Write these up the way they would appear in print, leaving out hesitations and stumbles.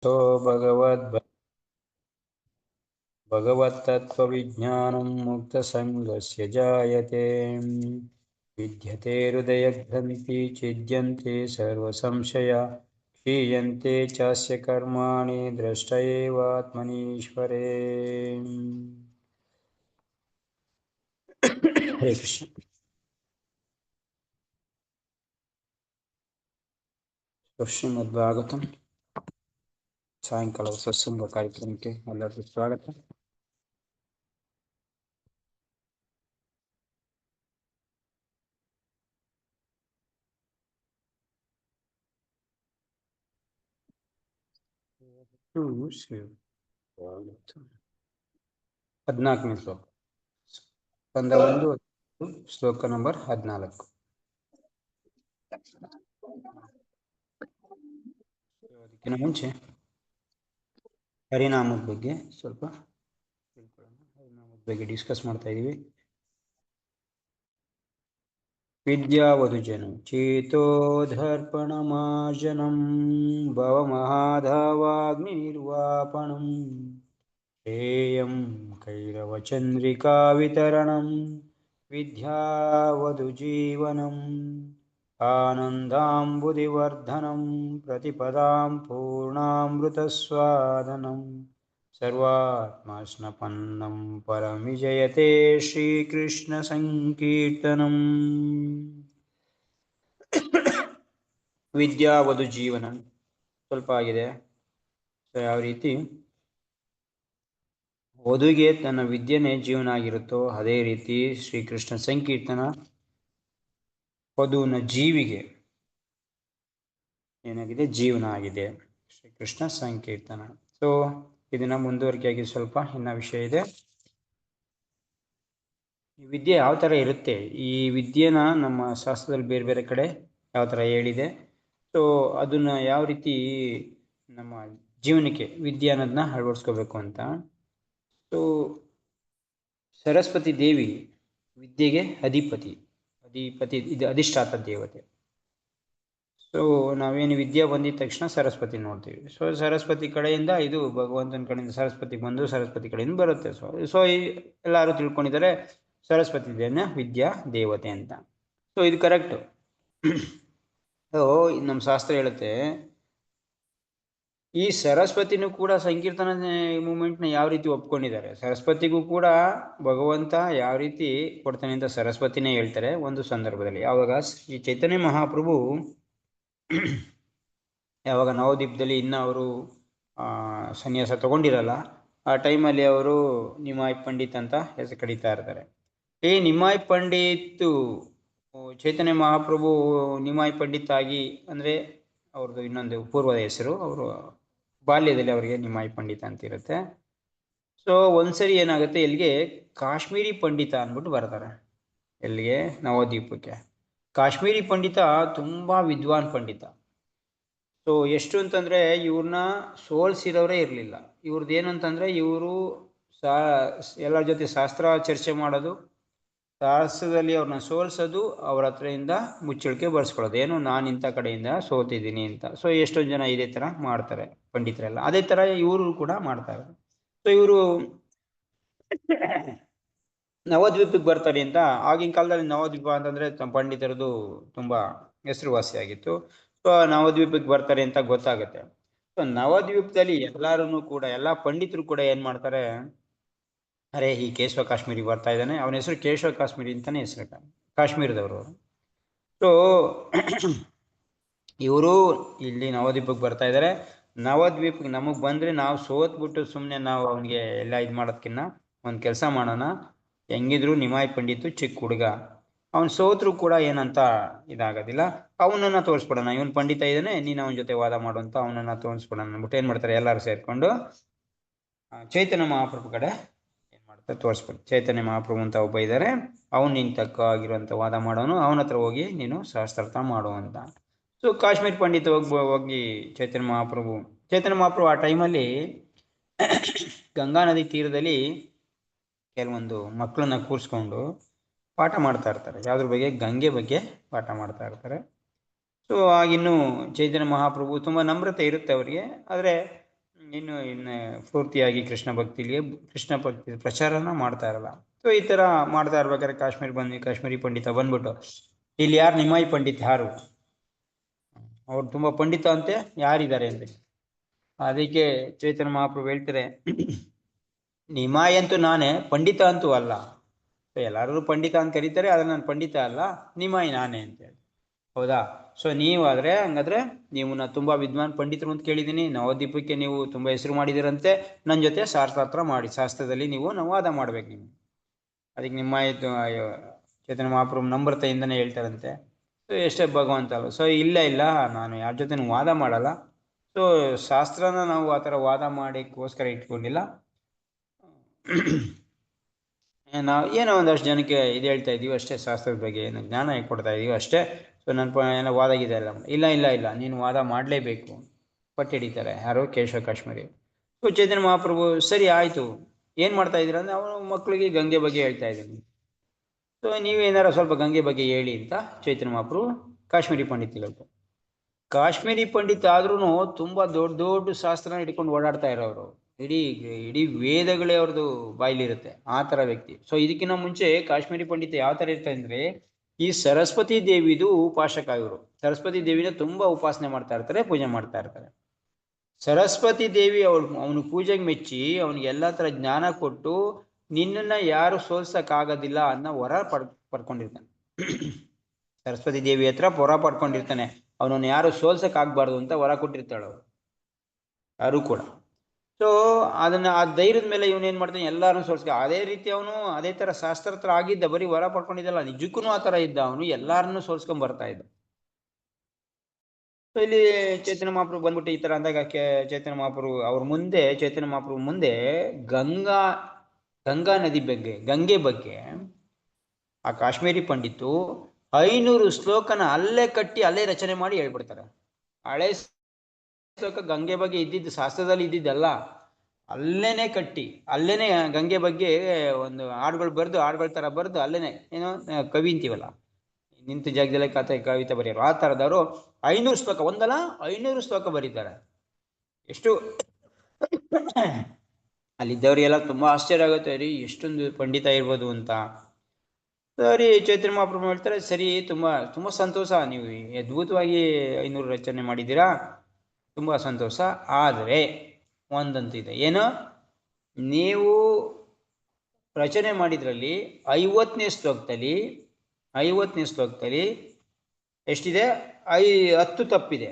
भगवत्तत्त्वविज्ञानं मुक्तसङ्गस्य जायते विद्यते हृदयग्रन्थि छिद्यन्ते सर्वसंशया क्षीयन्ते चास्य कर्माणि द्रष्ट एवात्मनीश्वरे। हरे कृष्ण। ಶ್ರೀಮದ್ಭಾಗವತಂ ಸಾಯಂಕಾಲ ಸತ್ಸಂಗ ಕಾರ್ಯಕ್ರಮಕ್ಕೆ ಎಲ್ಲರಿಗೂ ಸ್ವಾಗತ. ಶ್ಲೋಕ 14 ಸ್ಕಂದ 1 ಶ್ಲೋಕ ನಂಬರ್ 14. ಅದಕ್ಕಿಂತ ಮುಂಚೆ ಹರಿನಾಮದ ಬಗ್ಗೆ ಸ್ವಲ್ಪ ತಿಳ್ಕೊಳ್ಳೋಣ. ಹರಿನಾಮದ ಬಗ್ಗೆ ಡಿಸ್ಕಸ್ ಮಾಡ್ತಾ ಇದೀವಿ. ವಿದ್ಯಾವಧುಜನಂ ಚೇತೋಧರ್ಪಣಮಾರ್ಜನಂ ಭವಮಹಾಧಾವಾಗ್ನಿ ನಿರ್ವಾಪಣಂ ಶ್ರೇಯಂ ಕೈರವಚಂದ್ರಿಕಾ ವಿತರಣಂ ವಿದ್ಯಾವಧುಜೀವನಂ ಆನಂದಾಂಬುಧಿವರ್ಧನಂ ಪ್ರತಿಪದಾಂ ಪೂರ್ಣಾಮೃತಸ್ವಾದನಂ ಸರ್ವಾತ್ಮಸ್ನಪನ್ನಂ ಪರಮಿಜಯತೆ ಶ್ರೀಕೃಷ್ಣ ಸಂಕೀರ್ತನಂ. ವಿದ್ಯಾವಧು ಜೀವನ ಸ್ವಲ್ಪ ಆಗಿದೆ. ಯಾವ ರೀತಿ ವಧುಗೆ ತನ್ನ ವಿದ್ಯೆನೇ ಜೀವನ ಆಗಿರುತ್ತೋ ಅದೇ ರೀತಿ ಶ್ರೀಕೃಷ್ಣ ಸಂಕೀರ್ತನ ವಧುವಿನ ಜೀವಿಗೆ ಏನಾಗಿದೆ, ಜೀವನ ಆಗಿದೆ ಶ್ರೀಕೃಷ್ಣ ಸಂಕೀರ್ತನ. ಸೊ ಇದನ್ನ ಮುಂದುವರಿಕೆಯಾಗಿ ಸ್ವಲ್ಪ ಇನ್ನ ವಿಷಯ ಇದೆ. ಈ ವಿದ್ಯೆ ಯಾವ ತರ ಇರುತ್ತೆ, ಈ ವಿದ್ಯೆನ ನಮ್ಮ ಶಾಸ್ತ್ರದಲ್ಲಿ ಬೇರೆ ಬೇರೆ ಕಡೆ ಯಾವ ತರ ಹೇಳಿದೆ. ಸೊ ಅದನ್ನ ಯಾವ ರೀತಿ ನಮ್ಮ ಜೀವನಕ್ಕೆ ವಿದ್ಯೆ ಅನ್ನೋದನ್ನ ಅಳವಡಿಸ್ಕೋಬೇಕು ಅಂತ. ಸೊ ಸರಸ್ವತಿ ದೇವಿ ವಿದ್ಯೆಗೆ ಅಧಿಪತಿ ಇದು ಅಧಿಷ್ಠಾತ ದೇವತೆ. ಸೊ ನಾವೇನು ವಿದ್ಯೆ ಬಂದಿದ ತಕ್ಷಣ ಸರಸ್ವತಿ ನೋಡ್ತೀವಿ. ಸೊ ಸರಸ್ವತಿ ಕಡೆಯಿಂದ ಇದು ಭಗವಂತನ ಕಡೆಯಿಂದ ಸರಸ್ವತಿ ಬಂದು ಸರಸ್ವತಿ ಕಡೆಯಿಂದ ಬರುತ್ತೆ. ಸೊ ಎಲ್ಲರೂ ತಿಳ್ಕೊಂಡಿದ್ದಾರೆ ಸರಸ್ವತಿ ದೇವಿನ ವಿದ್ಯಾ ದೇವತೆ ಅಂತ. ಸೊ ಇದು ಕರೆಕ್ಟ್. ನಮ್ಮ ಶಾಸ್ತ್ರ ಹೇಳುತ್ತೆ ಈ ಸರಸ್ವತಿನೂ ಕೂಡ ಸಂಕೀರ್ತನ ಮೂಮೆಂಟ್ನ ಯಾವ ರೀತಿ ಒಪ್ಕೊಂಡಿದ್ದಾರೆ. ಸರಸ್ವತಿಗೂ ಕೂಡ ಭಗವಂತ ಯಾವ ರೀತಿ ಕೊಡ್ತಾನೆ ಅಂತ ಸರಸ್ವತಿನೇ ಹೇಳ್ತಾರೆ ಒಂದು ಸಂದರ್ಭದಲ್ಲಿ. ಯಾವಾಗ ಈ ಚೈತನ್ಯ ಮಹಾಪ್ರಭು ಯಾವಾಗ ನವದ್ವೀಪದಲ್ಲಿ ಇನ್ನು ಅವರು ಸನ್ಯಾಸ ತಗೊಂಡಿರಲ್ಲ, ಆ ಟೈಮಲ್ಲಿ ಅವರು ನಿಮಾಯ್ ಪಂಡಿತ್ ಅಂತ ಹೆಸರು ಕರೀತಾ ಇರ್ತಾರೆ. ಈ ನಿಮಾಯ್ ಪಂಡಿತ್ ಚೈತನ್ಯ ಮಹಾಪ್ರಭು ನಿಮಾಯ್ ಪಂಡಿತ್ ಆಗಿ ಅಂದರೆ ಅವ್ರದ್ದು ಇನ್ನೊಂದು ಪೂರ್ವದ ಹೆಸರು, ಅವರು ಬಾಲ್ಯದಲ್ಲಿ ಅವರಿಗೆ ನಿಮಾಯ್ ಪಂಡಿತ ಅಂತ ಇರುತ್ತೆ. ಸೊ ಒಂದ್ಸರಿ ಏನಾಗುತ್ತೆ, ಇಲ್ಲಿಗೆ ಕಾಶ್ಮೀರಿ ಪಂಡಿತ ಅಂದ್ಬಿಟ್ಟು ಬರ್ತಾರೆ. ಎಲ್ಲಿಗೆ? ನವದ್ವೀಪಕ್ಕೆ. ಕಾಶ್ಮೀರಿ ಪಂಡಿತ ತುಂಬಾ ವಿದ್ವಾನ್ ಪಂಡಿತ. ಸೊ ಎಷ್ಟು ಅಂತಂದ್ರೆ ಇವ್ರನ್ನ ಸೋಲ್ಸಿರೋರೇ ಇರಲಿಲ್ಲ. ಇವ್ರದ್ದು ಏನು ಅಂತಂದ್ರೆ ಇವರು ಎಲ್ಲರ ಜೊತೆ ಶಾಸ್ತ್ರ ಚರ್ಚೆ ಮಾಡೋದು, ಶಾಸ್ತ್ರದಲ್ಲಿ ಅವ್ರನ್ನ ಸೋಲ್ಸೋದು, ಅವ್ರ ಹತ್ರದಿಂದ ಮುಚ್ಚಳಿಕೆ ಬರ್ಸ್ಕೊಳ್ಳೋದು, ಏನು ನಾನು ಇಂಥ ಕಡೆಯಿಂದ ಸೋತಿದ್ದೀನಿ ಅಂತ. ಸೊ ಎಷ್ಟೊಂದು ಜನ ಇದೇ ತರ ಮಾಡ್ತಾರೆ ಪಂಡಿತರೆಲ್ಲ. ಅದೇ ತರ ಇವರು ಕೂಡ ಮಾಡ್ತಾರೆ. ಸೊ ಇವರು ನವದ್ವೀಪಕ್ಕೆ ಬರ್ತಾರೆ ಅಂತ. ಆಗಿನ ಕಾಲದಲ್ಲಿ ನವದ್ವೀಪ ಅಂತಂದ್ರೆ ಪಂಡಿತರದು ತುಂಬಾ ಹೆಸರುವಾಸಿಯಾಗಿತ್ತು. ಸೊ ನವದ್ವೀಪಕ್ಕೆ ಬರ್ತಾರೆ ಅಂತ ಗೊತ್ತಾಗುತ್ತೆ. ಸೊ ನವದ್ವೀಪದಲ್ಲಿ ಎಲ್ಲಾರು ಕೂಡ ಎಲ್ಲಾ ಪಂಡಿತರು ಕೂಡ ಏನ್ ಮಾಡ್ತಾರೆ, ಅರೆ ಈ ಕೇಶವ ಕಾಶ್ಮೀರಿ ಬರ್ತಾ ಇದ್ದಾನೆ, ಅವನ ಹೆಸರು ಕೇಶವ ಕಾಶ್ಮೀರಿ ಅಂತಾನೆ ಹೆಸರು, ಕಾಶ್ಮೀರದವರು. ಸೊ ಇವರು ಇಲ್ಲಿ ನವದ್ವೀಪಕ್ಕೆ ಬರ್ತಾ ಇದ್ದಾರೆ. ನವದ್ವೀಪಕ್ಕೆ ನಮಗ್ ಬಂದ್ರೆ ನಾವು ಸೋತ್ಬಿಟ್ಟು ಸುಮ್ಮನೆ ನಾವು ಅವನಿಗೆ ಎಲ್ಲ ಇದು ಮಾಡೋದಕ್ಕಿನ್ನ ಒಂದ್ ಕೆಲಸ ಮಾಡೋಣ. ಹೆಂಗಿದ್ರು ನಿಮಾಯ್ ಪಂಡಿತು ಚಿಕ್ಕ ಹುಡುಗ, ಅವನ್ ಸೋತ್ರು ಕೂಡ ಏನಂತ ಇದಾಗೋದಿಲ್ಲ, ಅವನನ್ನ ತೋರಿಸ್ಬಿಡೋಣ, ಇವನ್ ಪಂಡಿತ ಇದ್ದಾನೆ, ನೀನ್ ಅವನ ಜೊತೆ ವಾದ ಮಾಡುವಂತ ಅವನನ್ನ ತೋರಿಸ್ಬಿಡೋಣ ಅಂದ್ಬಿಟ್ಟು ಏನ್ ಮಾಡ್ತಾರೆ, ಎಲ್ಲರೂ ಸೇರ್ಕೊಂಡು ಚೈತನ್ಯ ಮಹಾಪ್ರಭು ಕಡೆ ಏನ್ ಮಾಡ್ತಾರೆ ತೋರಿಸ್ಬಿಟ್ಟು. ಚೈತನ್ಯ ಮಹಾಪ್ರಭು ಅಂತ ಒಬ್ಬ ಇದ್ದಾರೆ, ಅವ್ನು ನಿಂಗೆ ತಕ್ಕ ಆಗಿರುವಂತ ವಾದ ಮಾಡೋನು, ಅವನ ಹತ್ರ ಹೋಗಿ ನೀನು ಶಾಸ್ತ್ರಾರ್ಥ ಮಾಡುವಂತ. ಸೊ ಕಾಶ್ಮೀರ್ ಪಂಡಿತ ಹೋಗಿ ಚೈತನ್ಯ ಮಹಾಪ್ರಭು ಆ ಟೈಮಲ್ಲಿ ಗಂಗಾ ನದಿ ತೀರದಲ್ಲಿ ಕೆಲವೊಂದು ಮಕ್ಕಳನ್ನ ಕೂರಿಸ್ಕೊಂಡು ಪಾಠ ಮಾಡ್ತಾ ಇರ್ತಾರೆ. ಯಾವ್ದ್ರ ಬಗ್ಗೆ? ಗಂಗೆ ಬಗ್ಗೆ ಪಾಠ ಮಾಡ್ತಾ ಇರ್ತಾರೆ. ಸೊ ಆಗಿನ್ನು ಚೈತನ್ಯ ಮಹಾಪ್ರಭು ತುಂಬಾ ನಮ್ರತೆ ಇರುತ್ತೆ ಅವರಿಗೆ, ಆದ್ರೆ ಇನ್ನು ಪೂರ್ತಿಯಾಗಿ ಕೃಷ್ಣ ಭಕ್ತಿ ಪ್ರಚಾರನ ಮಾಡ್ತಾ ಇರಲ್ಲ. ಸೊ ಈ ತರ ಮಾಡ್ತಾ ಇರ್ಬೇಕಾದ್ರೆ ಕಾಶ್ಮೀರಿ ಪಂಡಿತ ಬಂದ್ಬಿಟ್ಟು, ಇಲ್ಲಿ ಯಾರು ನಿಮಾಯಿ ಪಂಡಿತ್ ಯಾರು, ಅವ್ರು ತುಂಬಾ ಪಂಡಿತ ಅಂತೆ, ಯಾರಿದ್ದಾರೆ ಅಂತ. ಅದಕ್ಕೆ ಚೈತನ್ಯ ಮಹಾಪ್ರಭು ಹೇಳ್ತಾರೆ, ನಿಮಾಯಿ ಅಂತೂ ನಾನೇ, ಪಂಡಿತ ಅಂತೂ ಅಲ್ಲ. ಎಲ್ಲರೂ ಪಂಡಿತ ಅಂತ ಕರೀತಾರೆ, ಆದ್ರೆ ನಾನು ಪಂಡಿತ ಅಲ್ಲ, ನಿಮಾಯಿ ನಾನೇ ಅಂತ ಹೇಳಿ. ಹೌದಾ? ಸೊ ನೀವಾದ್ರೆ ಹಂಗಾದ್ರೆ ನೀವು ತುಂಬಾ ವಿದ್ವಾನ್ ಪಂಡಿತರು ಅಂತ ಕೇಳಿದೀನಿ, ನವದ್ವೀಪಕ್ಕೆ ನೀವು ತುಂಬಾ ಹೆಸರು ಮಾಡಿದಿರಂತೆ, ನನ್ನ ಜೊತೆ ಶಾಸ್ತ್ರ ಮಾಡಿ, ಶಾಸ್ತ್ರದಲ್ಲಿ ನೀವು ವಾದ ಮಾಡ್ಬೇಕು. ನೀವು ಅದಕ್ಕೆ ನಿಮಾಯಿ ಚೈತನ್ಯ ಮಹಾಪ್ರಭು ನಮ್ರತೆಯಿಂದನೇ ಹೇಳ್ತಾರಂತೆ. ಸೊ ಎಷ್ಟೇ ಭಗವಂತ ಅಲ್ಲ. ಸೊ ಇಲ್ಲ ನಾನು ಯಾರ ಜೊತೆ ವಾದ ಮಾಡಲ್ಲ. ಸೊ ಶಾಸ್ತ್ರನ ನಾವು ಆ ಥರ ವಾದ ಮಾಡಿಕೋಸ್ಕರ ಇಟ್ಕೊಂಡಿಲ್ಲ. ನಾವು ಏನೋ ಒಂದಷ್ಟು ಜನಕ್ಕೆ ಇದು ಹೇಳ್ತಾ ಇದೀವಿ ಅಷ್ಟೇ, ಶಾಸ್ತ್ರದ ಬಗ್ಗೆ ಏನೋ ಜ್ಞಾನ ಕೊಡ್ತಾ ಇದೀವಿ ಅಷ್ಟೇ. ಸೊ ನನ್ನ ಏನೋ ವಾದ ಗಿದೆ ಇಲ್ಲ ನೀನು ವಾದ ಮಾಡಲೇಬೇಕು, ಪಟ್ಟು ಹಿಡಿತಾರೆ ಯಾರು, ಕೇಶವ ಕಾಶ್ಮೀರಿ. ಸೊ ಚೈತನ್ಯ ಮಹಾಪ್ರಭು ಸರಿ ಆಯಿತು, ಏನು ಮಾಡ್ತಾ ಇದ್ದೀರ ಅಂದರೆ ಅವನು ಮಕ್ಕಳಿಗೆ ಗಂಗೆ ಬಗ್ಗೆ ಹೇಳ್ತಾ ಇದ್ದೀನಿ. ಸೊ ನೀವೇನಾರ ಸ್ವಲ್ಪ ಗಂಗೆ ಬಗ್ಗೆ ಹೇಳಿ ಅಂತ ಚೈತನ್ಯ ಮಹಾಪ್ರಭು ಕಾಶ್ಮೀರಿ ಪಂಡಿತರು. ಕಾಶ್ಮೀರಿ ಪಂಡಿತ ಆದ್ರೂ ತುಂಬಾ ದೊಡ್ಡ ದೊಡ್ಡ ಶಾಸ್ತ್ರನ ಹಿಡ್ಕೊಂಡು ಓಡಾಡ್ತಾ ಇರೋರು, ಇಡೀ ವೇದಗಳೇ ಅವ್ರದ್ದು ಬಾಯಿಲಿರುತ್ತೆ ಆ ತರ ವ್ಯಕ್ತಿ. ಸೊ ಇದಕ್ಕಿಂತ ಮುಂಚೆ ಕಾಶ್ಮೀರಿ ಪಂಡಿತ ಯಾವ ತರ ಇರ್ತಾರೆ ಅಂದ್ರೆ, ಈ ಸರಸ್ವತಿ ದೇವಿದು ಉಪಾಸಕ ಇವರು. ಸರಸ್ವತಿ ದೇವಿನ ತುಂಬಾ ಉಪಾಸನೆ ಮಾಡ್ತಾ ಇರ್ತಾರೆ, ಪೂಜೆ ಮಾಡ್ತಾ ಇರ್ತಾರೆ. ಸರಸ್ವತಿ ದೇವಿ ಅವನು ಪೂಜೆಗೆ ಮೆಚ್ಚಿ ಅವನಿಗೆ ಎಲ್ಲಾ ತರ ಜ್ಞಾನ ಕೊಟ್ಟು, ನಿನ್ನನ್ನ ಯಾರು ಸೋಲ್ಸಕ್ಕಾಗೋದಿಲ್ಲ ಅನ್ನೋ ವರ ಪಡ್ಕೊಂಡಿರ್ತಾನೆ. ಸರಸ್ವತಿ ದೇವಿ ಹತ್ರ ವರ ಪಡ್ಕೊಂಡಿರ್ತಾನೆ, ಅವನನ್ನು ಯಾರು ಸೋಲ್ಸಕ್ ಆಗ್ಬಾರ್ದು ಅಂತ ವರ ಕೊಟ್ಟಿರ್ತಾಳೆ ಅವರು ಯಾರು ಕೂಡ. ಸೊ ಆ ಧೈರ್ಯದ ಮೇಲೆ ಇವನೇನ್ ಮಾಡ್ತಾನೆ, ಎಲ್ಲಾರನ್ನು ಸೋಲ್ಸ್ಕ. ಅದೇ ರೀತಿ ಅವನು ಅದೇ ತರ ಶಾಸ್ತ್ರ ಆಗಿದ್ದ, ಬರೀ ವರ ಪಡ್ಕೊಂಡಿದ್ದಲ್ಲ, ನಿಜಕ್ಕೂ ಆ ತರ ಇದ್ದ, ಅವನು ಎಲ್ಲಾರನ್ನು ಸೋಲ್ಸ್ಕೊಂಡ್ ಬರ್ತಾ ಇದ್ದ. ಸೊ ಇಲ್ಲಿ ಚೈತನ್ಯ ಮಹಾಪ್ರಭು ಬಂದ್ಬಿಟ್ಟು ಈ ತರ ಅಂದಾಗ ಚೈತನ್ಯ ಮಹಾಪ್ರಭು ಮುಂದೆ ಗಂಗಾ ನದಿ ಬಗ್ಗೆ, ಗಂಗೆ ಬಗ್ಗೆ ಆ ಕಾಶ್ಮೀರಿ ಪಂಡಿತು 500 ಶ್ಲೋಕನ ಅಲ್ಲೇ ಕಟ್ಟಿ ಅಲ್ಲೇ ರಚನೆ ಮಾಡಿ ಹೇಳ್ಬಿಡ್ತಾರೆ. ಹಳೆ ಶ್ಲೋಕ ಗಂಗೆ ಬಗ್ಗೆ ಇದ್ದಿದ್ದು, ಶಾಸ್ತ್ರದಲ್ಲಿ ಇದ್ದಿದ್ದಲ್ಲ, ಅಲ್ಲೇನೆ ಕಟ್ಟಿ ಅಲ್ಲೇನೆ ಗಂಗೆ ಬಗ್ಗೆ ಒಂದು ಹಾಡುಗಳ ತರ ಬರೆದು ಅಲ್ಲೇನೆ ಏನೋ ಕವಿ ಅಂತೀವಲ್ಲ, ನಿಂತ ಜಾಗದಲ್ಲೇ ಕವಿತೆ ಬರೆಯೋರು, ಆ ತರದವರು 500 ಶ್ಲೋಕ, ಒಂದಲ್ಲ 500 ಶ್ಲೋಕ ಬರೀತಾರೆ. ಎಷ್ಟು ಅಲ್ಲಿದ್ದವರಿಗೆಲ್ಲ ತುಂಬಾ ಆಶ್ಚರ್ಯ ಆಗುತ್ತೆ, ರೀ ಎಷ್ಟೊಂದು ಪಂಡಿತ ಇರ್ಬೋದು ಅಂತ. ಸರಿ ಚೈತನ್ಯ ಮಹಾಪ್ರಭು ಹೇಳ್ತಾರೆ, ಸರಿ ತುಂಬಾ ಸಂತೋಷ, ನೀವು ಅದ್ಭುತವಾಗಿ 500 ರಚನೆ ಮಾಡಿದ್ದೀರಾ, ತುಂಬಾ ಸಂತೋಷ. ಆದರೆ ಒಂದಂತೂ ಇದೆ, ಏನು, ನೀವು ರಚನೆ ಮಾಡಿದ್ರಲ್ಲಿ 50ನೇ ಶ್ಲೋಕದಲ್ಲಿ ಎಷ್ಟಿದೆ, 10 ತಪ್ಪಿದೆ.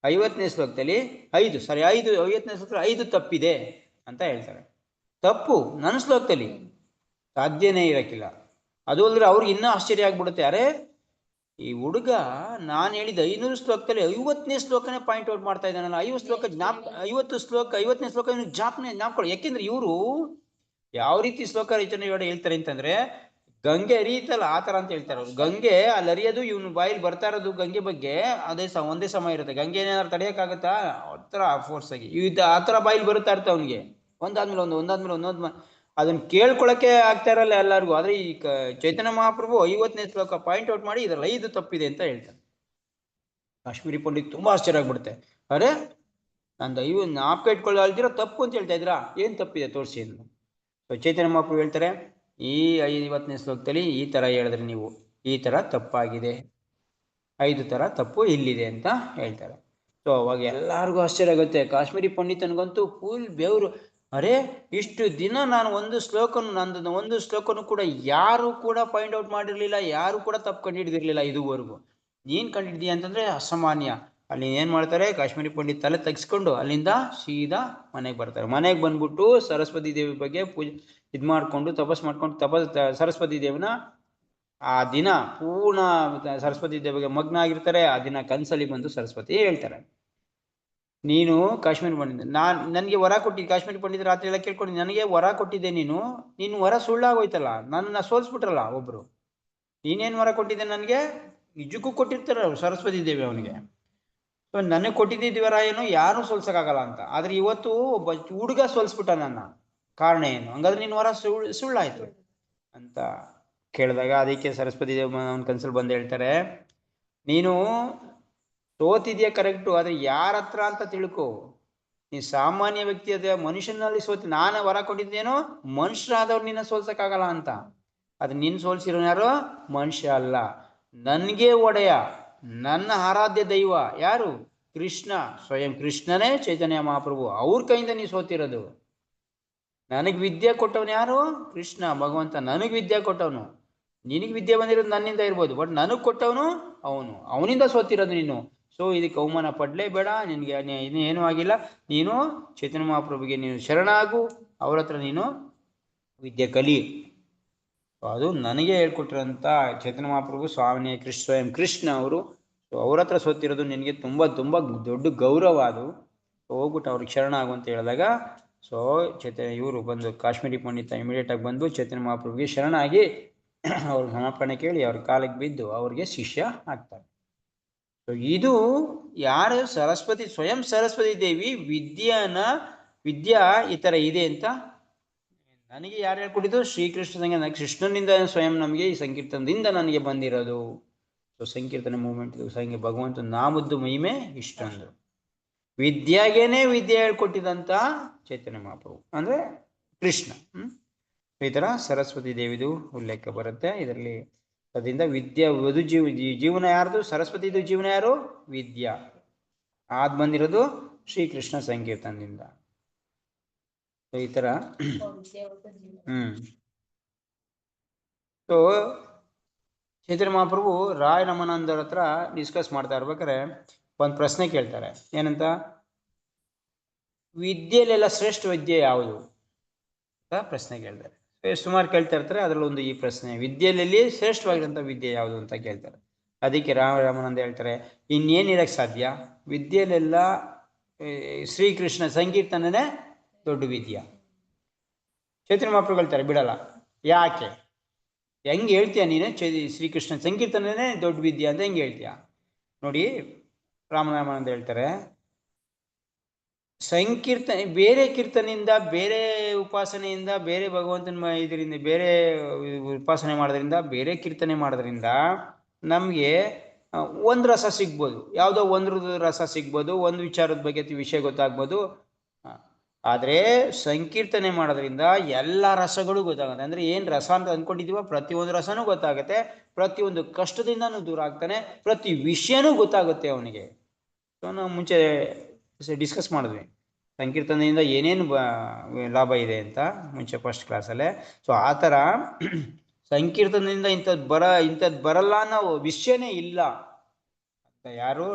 50ನೇ ಶ್ಲೋಕದಲ್ಲಿ 50 ತಪ್ಪಿದೆ ಅಂತ ಹೇಳ್ತಾರೆ. ತಪ್ಪು ನನ್ನ ಶ್ಲೋಕದಲ್ಲಿ ಸಾಧ್ಯನೇ ಇರಕ್ಕಿಲ್ಲ. ಅದು ಅಲ್ಲದ್ರೆ ಅವ್ರಿಗೆ ಇನ್ನೂ ಆಶ್ಚರ್ಯ ಆಗ್ಬಿಡುತ್ತೆ, ಅರೆ ಈ ಹುಡುಗ ನಾನು ಹೇಳಿದ 500 ಶ್ಲೋಕದಲ್ಲಿ 50ನೇ ಶ್ಲೋಕನೇ ಪಾಯಿಂಟ್ ಔಟ್ ಮಾಡ್ತಾ ಇದ್ದಾನಲ್ಲ, 50ನೇ ಶ್ಲೋಕ ಜ್ಞಾಪಕ. ಯಾಕೆಂದ್ರೆ ಇವರು ಯಾವ ರೀತಿ ಶ್ಲೋಕ ರಚನೆ ಹೇಳ್ತಾರೆ ಅಂತಂದ್ರೆ, ಗಂಗೆ ಹರಿಯುತ್ತಲ್ಲ ಆ ತರ ಅಂತ ಹೇಳ್ತಾರೆ ಅವ್ರು. ಗಂಗೆ ಅಲ್ಲಿ ಹರಿಯೋದು, ಇವನು ಬಾಯಲ್ಲಿ ಬರ್ತಾ ಇರೋದು ಗಂಗೆ ಬಗ್ಗೆ ಒಂದೇ ಸಮಯ ಇರುತ್ತೆ. ಗಂಗೆ ಏನಾದ್ರು ತಡೆಯಕ್ಕಾಗತ್ತಾ, ಆತರ ಫೋರ್ಸ್ ಆಗಿ ಆ ತರ ಬಾಯಲ್ಲಿ ಬರುತ್ತಾ ಇರ್ತ ಅವನಿಗೆ, ಒಂದಾದ್ಮೇಲೆ ಒಂದೊಂದು ಅದನ್ನ ಕೇಳ್ಕೊಳಕ್ಕೆ ಆಗ್ತಾ ಇರಲ್ಲ ಎಲ್ಲರಿಗೂ. ಆದ್ರೆ ಈ ಚೈತನ್ಯ ಮಹಾಪ್ರಭು 50ನೇ ಶ್ಲೋಕ ಪಾಯಿಂಟ್ ಔಟ್ ಮಾಡಿ ಇದ್ರಲ್ಲಿ 5 ತಪ್ಪಿದೆ ಅಂತ ಹೇಳ್ತಾರೆ. ಕಾಶ್ಮೀರಿ ಪಂಡಿತ್ ತುಂಬಾ ಆಶ್ಚರ್ಯ ಆಗ್ಬಿಡುತ್ತೆ, ಅರೆ ನಂದು ಜ್ಞಾಪಕ ಇಟ್ಕೊಳ್ಳೋ ತಪ್ಪು ಅಂತ ಹೇಳ್ತಾ ಇದ್ರಾ, ಏನ್ ತಪ್ಪಿದೆ ತೋರಿಸಿ ಅಂತ. ಚೈತನ್ಯ ಮಹಾಪ್ರಭು ಹೇಳ್ತಾರೆ, ಈ 50ನೇ ಶ್ಲೋಕದಲ್ಲಿ ಈ ತರ ಹೇಳಿದ್ರೆ ನೀವು, ಈ ತರ ತಪ್ಪಾಗಿದೆ, 5 ತರ ತಪ್ಪು ಇಲ್ಲಿದೆ ಅಂತ ಹೇಳ್ತಾರೆ. ಸೊ ಅವಾಗ ಎಲ್ಲಾರ್ಗು ಆಶ್ಚರ್ಯ ಆಗುತ್ತೆ. ಕಾಶ್ಮೀರಿ ಪಂಡಿತನಿಗಂತೂ ಫುಲ್ ಬೆವರು, ಅರೆ ಇಷ್ಟು ದಿನ ನಾನು ಒಂದು ಶ್ಲೋಕನು ಕೂಡ ಯಾರು ಕೂಡ ಪಾಯಿಂಟ್ ಔಟ್ ಮಾಡಿರ್ಲಿಲ್ಲ, ಯಾರು ಕೂಡ ತಪ್ಪು ಕಂಡುಹಿಡಿದಿರ್ಲಿಲ್ಲ ಇದುವರೆಗೂ. ನೀನ್ ಕಂಡಿದ್ದೀಯ ಅಂತಂದ್ರೆ ಅಸಾಮಾನ್ಯ. ಅಲ್ಲಿ ಏನ್ ಮಾಡ್ತಾರೆ, ಕಾಶ್ಮೀರಿ ಪಂಡಿತ್ ತಲೆ ತೆಗೆಸ್ಕೊಂಡು ಅಲ್ಲಿಂದ ಸೀದಾ ಮನೆಗೆ ಬರ್ತಾರೆ. ಮನೆಗೆ ಬಂದ್ಬಿಟ್ಟು ಸರಸ್ವತಿ ದೇವಿ ಬಗ್ಗೆ ಪೂಜೆ ಮಾಡ್ಕೊಂಡು ಸರಸ್ವತಿ ದೇವಿನ ಆ ದಿನ ಪೂರ್ಣ ಸರಸ್ವತಿ ದೇವಿಗೆ ಮಗ್ನ ಆಗಿರ್ತಾರೆ. ಆ ದಿನ ಕನ್ಸಲ್ಲಿ ಬಂದು ಸರಸ್ವತಿ ಹೇಳ್ತಾರೆ, ನೀನು ಕಾಶ್ಮೀರಿ ಪಂಡಿತ, ನನ್ಗೆ ವರ ಕೊಟ್ಟಿದ್ದೆ, ಕಾಶ್ಮೀರಿ ಪಂಡಿತ ರಾತ್ರಿ ಎಲ್ಲ ಕೇಳ್ಕೊಂಡು ನನಗೆ ವರ ಕೊಟ್ಟಿದ್ದೆ, ನೀನು ವರ ಸುಳ್ಳಾಗೋಯ್ತಲ್ಲ, ನನ್ನ ಸೋಲ್ಸ್ಬಿಟ್ರಲ್ಲ ಒಬ್ರು. ನೀನೇನ್ ವರ ಕೊಟ್ಟಿದ್ದೆ ನನಗೆ, ನಿಜಕ್ಕೂ ಕೊಟ್ಟಿರ್ತಾರೆ ಸರಸ್ವತಿ ದೇವಿ ಅವನಿಗೆ. ಸೊ ನನಗೆ ಕೊಟ್ಟಿದ್ದ ವರ ಏನು, ಯಾರು ಸೋಲ್ಸಕ್ಕಾಗಲ್ಲ ಅಂತ. ಆದ್ರೆ ಇವತ್ತು ಒಬ್ಬ ಹುಡುಗ ಸೋಲ್ಸ್ಬಿಟ್ಟ ನನ್ನ, ಕಾರಣ ಏನು, ಹಂಗಾದ್ರೆ ನಿನ್ ವರ ಸುಳ್ಳಾಯ್ತು ಅಂತ ಕೇಳಿದಾಗ, ಅದಕ್ಕೆ ಸರಸ್ವತಿ ದೇವಿ ಅವನ ಕನ್ಸಲ್ಲಿ ಬಂದು ಹೇಳ್ತಾರೆ, ನೀನು ಸೋತಿದ್ಯಾ ಕರೆಕ್ಟು, ಆದ್ರೆ ಯಾರ ಹತ್ರ ಅಂತ ತಿಳ್ಕೊ. ನೀ ಸಾಮಾನ್ಯ ವ್ಯಕ್ತಿ ಅದೇ ಮನುಷ್ಯನಲ್ಲಿ ನಾನು ವರ ಕೊಟ್ಟಿದ್ದೇನೋ ಮನುಷ್ಯರಾದವ್ರು ನಿನ್ನ ಸೋಲ್ಸಕ್ಕಾಗಲ್ಲ ಅಂತ. ಅದು ನಿನ್ನ ಸೋಲ್ಸಿರೋ ಯಾರು? ಮನುಷ್ಯ ಅಲ್ಲ, ನನಗೆ ಒಡೆಯ, ನನ್ನ ಆರಾಧ್ಯ ದೈವ ಯಾರು? ಕೃಷ್ಣ. ಸ್ವಯಂ ಕೃಷ್ಣನೇ ಚೈತನ್ಯ ಮಹಾಪ್ರಭು, ಅವ್ರ ಕೈಯಿಂದ ನೀ ಸೋತಿರೋದು. ನನಗೆ ವಿದ್ಯೆ ಕೊಟ್ಟವನು ಯಾರು? ಕೃಷ್ಣ ಭಗವಂತ ನನಗೆ ವಿದ್ಯೆ ಕೊಟ್ಟವನು. ನಿನಗೆ ವಿದ್ಯೆ ಬಂದಿರೋದು ನನ್ನಿಂದ ಇರ್ಬೋದು, ಬಟ್ ನನಗೆ ಕೊಟ್ಟವನು ಅವನಿಂದ ಸೋತಿರೋದು ನೀನು. ಸೊ ಇದಕ್ಕೆ ಅವಮಾನ ಪಡಲೇಬೇಡ, ನಿನಗೆ ಇನ್ನೇನೂ ಆಗಿಲ್ಲ. ನೀನು ಚೈತನ್ಯ ಮಹಾಪ್ರಭುಗೆ ನೀನು ಶರಣಾಗು, ಅವ್ರ ಹತ್ರ ನೀನು ವಿದ್ಯೆ ಕಲಿ. ಅದು ನನಗೆ ಹೇಳ್ಕೊಟ್ಟಿರೋಂಥ ಚೈತನ್ಯ ಮಹಾಪ್ರಭು ಸ್ವಾಮಿ ಸ್ವಯಂ ಕೃಷ್ಣ ಅವರು. ಸೊ ಅವ್ರ ಹತ್ರ ಸೋತಿರೋದು ನಿನಗೆ ತುಂಬ ತುಂಬ ದೊಡ್ಡ ಗೌರವ. ಅದು ಹೋಗ್ಬಿಟ್ಟು ಅವ್ರಿಗೆ ಶರಣಾಗು ಅಂತ ಹೇಳಿದಾಗ, ಸೊ ಇವರು ಬಂದು ಕಾಶ್ಮೀರಿ ಪಂಡಿತ ಇಮಿಡಿಯೇಟಾಗಿ ಬಂದು ಚೈತನ್ಯ ಮಹಾಪ್ರಭುಗೆ ಶರಣಾಗಿ ಅವ್ರ ಸಮರ್ಪಣೆ ಕೇಳಿ ಅವ್ರ ಕಾಲಿಗೆ ಬಿದ್ದು ಅವ್ರಿಗೆ ಶಿಷ್ಯ ಆಗ್ತಾರೆ. ಸೊ ಇದು ಯಾರು? ಸರಸ್ವತಿ, ಸ್ವಯಂ ಸರಸ್ವತಿ ದೇವಿ ವಿದ್ಯಾ ಈ ಥರ ಇದೆ ಅಂತ ನನಗೆ ಯಾರು ಹೇಳ್ಕೊಟ್ಟಿದ್ದು? ಶ್ರೀಕೃಷ್ಣ ಸಂಕೀರ್ತನ, ಕೃಷ್ಣನಿಂದ ಸ್ವಯಂ ನಮಗೆ ಈ ಸಂಕೀರ್ತನದಿಂದ ನನಗೆ ಬಂದಿರೋದು. ಸೊ ಸಂಕೀರ್ತನೆ ಮೂಮೆಂಟ್ ಸಂಖ್ಯೆ ಭಗವಂತ ನಾಮದ್ದು ಮಹಿಮೆ ಇಷ್ಟೊಂದು. ವಿದ್ಯಾಗೇನೆ ವಿದ್ಯೆ ಹೇಳ್ಕೊಟ್ಟಿದಂತ ಚೈತನ್ಯ ಮಹಾಪ್ರಭು ಅಂದ್ರೆ ಕೃಷ್ಣ. ಈ ತರ ಸರಸ್ವತಿ ದೇವಿದು ಉಲ್ಲೇಖ ಬರುತ್ತೆ ಇದರಲ್ಲಿ. ಅದರಿಂದ ವಿದ್ಯಾ ವಧು ಜೀವನ ಯಾರ್ದು? ಸರಸ್ವತಿದು ಜೀವನ ಯಾರು? ವಿದ್ಯಾ. ಆದ್ ಬಂದಿರೋದು ಶ್ರೀಕೃಷ್ಣ ಸಂಕೀರ್ತನದಿಂದ. ಈ ತರ ಸೊ ಚೈತನ್ಯ ಮಹಾಪ್ರಭು ರಾಯ್ ರಮಾನಂದರ ಹತ್ರ ಡಿಸ್ಕಸ್ ಮಾಡ್ತಾ ಇರ್ಬೇಕಾರೆ ಒಂದು ಪ್ರಶ್ನೆ ಕೇಳ್ತಾರೆ. ಏನಂತ? ವಿದ್ಯೆಯಲ್ಲೆಲ್ಲ ಶ್ರೇಷ್ಠ ವಿದ್ಯೆ ಯಾವುದು ಅಂತ ಪ್ರಶ್ನೆ ಕೇಳ್ತಾರೆ. ಸುಮಾರು ಕೇಳ್ತಾ ಇರ್ತಾರೆ, ಅದರಲ್ಲೊಂದು ಈ ಪ್ರಶ್ನೆ, ವಿದ್ಯೆಯಲ್ಲಿ ಶ್ರೇಷ್ಠವಾಗಿರುವಂಥ ವಿದ್ಯೆ ಯಾವುದು ಅಂತ ಕೇಳ್ತಾರೆ. ಅದಕ್ಕೆ ರಾಮನಂದ ಹೇಳ್ತಾರೆ, ಇನ್ನೇನಿರಕ್ಕೆ ಸಾಧ್ಯ? ವಿದ್ಯೆಯಲ್ಲೆಲ್ಲ ಶ್ರೀಕೃಷ್ಣ ಸಂಕೀರ್ತನೇ ದೊಡ್ಡ ವಿದ್ಯೆ. ಚೈತನ್ಯ ಮಹಾಪ್ರಭು ಹೇಳ್ತಾರೆ, ಬಿಡಲ್ಲ. ಯಾಕೆ? ಹೆಂಗೆ ಹೇಳ್ತೀಯ ನೀನು? ಶ್ರೀಕೃಷ್ಣ ಸಂಕೀರ್ತನೇ ದೊಡ್ಡ ವಿದ್ಯೆ ಅಂತ ಹೆಂಗೆ ಹೇಳ್ತೀಯ? ನೋಡಿ, ರಾಮನಾಮಾನಂದ ಹೇಳ್ತಾರೆ, ಸಂಕೀರ್ತನೆ ಬೇರೆ ಕೀರ್ತನೆಯಿಂದ, ಬೇರೆ ಉಪಾಸನೆಯಿಂದ, ಬೇರೆ ಭಗವಂತನ ಇದರಿಂದ, ಬೇರೆ ಉಪಾಸನೆ ಮಾಡೋದ್ರಿಂದ, ಬೇರೆ ಕೀರ್ತನೆ ಮಾಡೋದ್ರಿಂದ ನಮಗೆ ಒಂದು ರಸ ಸಿಗ್ಬೋದು, ಯಾವುದೋ ಒಂದು ರಸ ಸಿಗ್ಬೋದು, ಒಂದು ವಿಚಾರದ ಬಗ್ಗೆ ವಿಷಯ ಗೊತ್ತಾಗ್ಬೋದು. ಆದರೆ ಸಂಕೀರ್ತನೆ ಮಾಡೋದ್ರಿಂದ ಎಲ್ಲ ರಸಗಳು ಗೊತ್ತಾಗುತ್ತೆ. ಅಂದರೆ ಏನು ರಸ ಅಂತ ಅಂದ್ಕೊಂಡಿದ್ದೀವೋ ಪ್ರತಿಯೊಂದು ರಸನೂ ಗೊತ್ತಾಗುತ್ತೆ, ಪ್ರತಿಯೊಂದು ಕಷ್ಟದಿಂದನೂ ದೂರ ಆಗ್ತಾನೆ, ಪ್ರತಿ ವಿಷಯನೂ ಗೊತ್ತಾಗುತ್ತೆ ಅವನಿಗೆ. ಸೊ ನಾವು ಮುಂಚೆ ಡಿಸ್ಕಸ್ ಮಾಡಿದ್ವಿ ಸಂಕೀರ್ತನೆಯಿಂದ ಏನೇನು ಲಾಭ ಇದೆ ಅಂತ ಮುಂಚೆ ಫಸ್ಟ್ ಕ್ಲಾಸಲ್ಲೇ. ಸೊ ಆ ಥರ ಸಂಕೀರ್ತನೆಯಿಂದ ಇಂಥದ್ದು ಬರಲ್ಲ ಅನ್ನೋ ವಿಷಯನೇ ಇಲ್ಲ ಅಂತ ಯಾರು?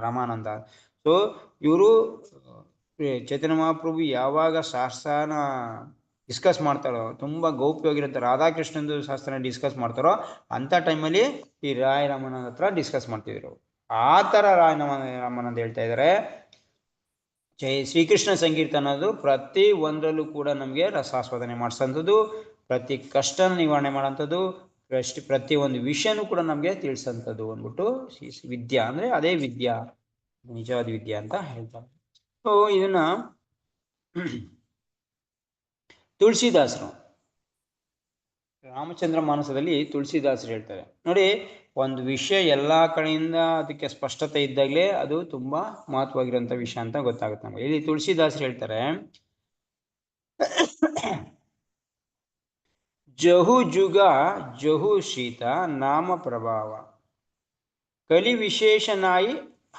ರಮಾನಂದ. ಸೊ ಇವರು ಚೈತನ್ಯ ಮಹಾಪ್ರಭು ಯಾವಾಗ ಶಾಸ್ತ್ರನ ಡಿಸ್ಕಸ್ ಮಾಡ್ತಾರೋ, ತುಂಬ ಗೌಪ್ಯವಾಗಿರುತ್ತೆ, ರಾಧಾಕೃಷ್ಣಂದು ಶಾಸ್ತ್ರನ ಡಿಸ್ಕಸ್ ಮಾಡ್ತಾರೋ ಅಂಥ ಟೈಮಲ್ಲಿ ಈ ರಾಮನಂದ ಹತ್ರ ಡಿಸ್ಕಸ್ ಮಾಡ್ತಿದ್ರು. ಆ ಥರ ರಾಮನಂದ ಹೇಳ್ತಾ ಇದ್ದಾರೆ, ಶ್ರೀಕೃಷ್ಣ ಸಂಕೀರ್ತನ ಅನ್ನೋದು ಪ್ರತಿ ಒಂದರಲ್ಲೂ ಕೂಡ ನಮಗೆ ರಸಾಸ್ವಾದನೆ ಮಾಡಿಸೋಂಥದ್ದು, ಪ್ರತಿ ಕಷ್ಟನ ನಿವಾರಣೆ ಮಾಡೋಂಥದ್ದು, ಪ್ರತಿ ಒಂದು ವಿಷಯನೂ ಕೂಡ ನಮಗೆ ತಿಳಿಸೋಂಥದ್ದು ಅಂದ್ಬಿಟ್ಟು ವಿದ್ಯಾ ಅಂದರೆ ಅದೇ ವಿದ್ಯಾ, ನಿಜವಾದ ವಿದ್ಯಾ ಅಂತ ಹೇಳ್ತಾರೆ. ಸೊ ಇದನ್ನ ತುಳಸಿದಾಸರು ರಾಮಚಂದ್ರ ಮಾನಸದಲ್ಲಿ ತುಳಸಿದಾಸರು ಹೇಳ್ತಾರೆ ನೋಡಿ, ಒಂದು ವಿಷಯ ಎಲ್ಲ ಕಡೆಯಿಂದ ಅದಕ್ಕೆ ಸ್ಪಷ್ಟತೆ ಇದ್ದಾಗಲೇ ಅದು ತುಂಬಾ ಮಹತ್ವವಾಗಿರುವಂಥ ವಿಷಯ ಅಂತ ಗೊತ್ತಾಗುತ್ತೆ ನಮಗೆ. ಇಲ್ಲಿ ತುಳಸಿದಾಸರು ಹೇಳ್ತಾರೆ, ಜಹು ಜುಗ ಜಹು ಶೀತ ನಾಮ ಪ್ರಭಾವ ಕಲಿ ವಿಶೇಷನಾಯಿ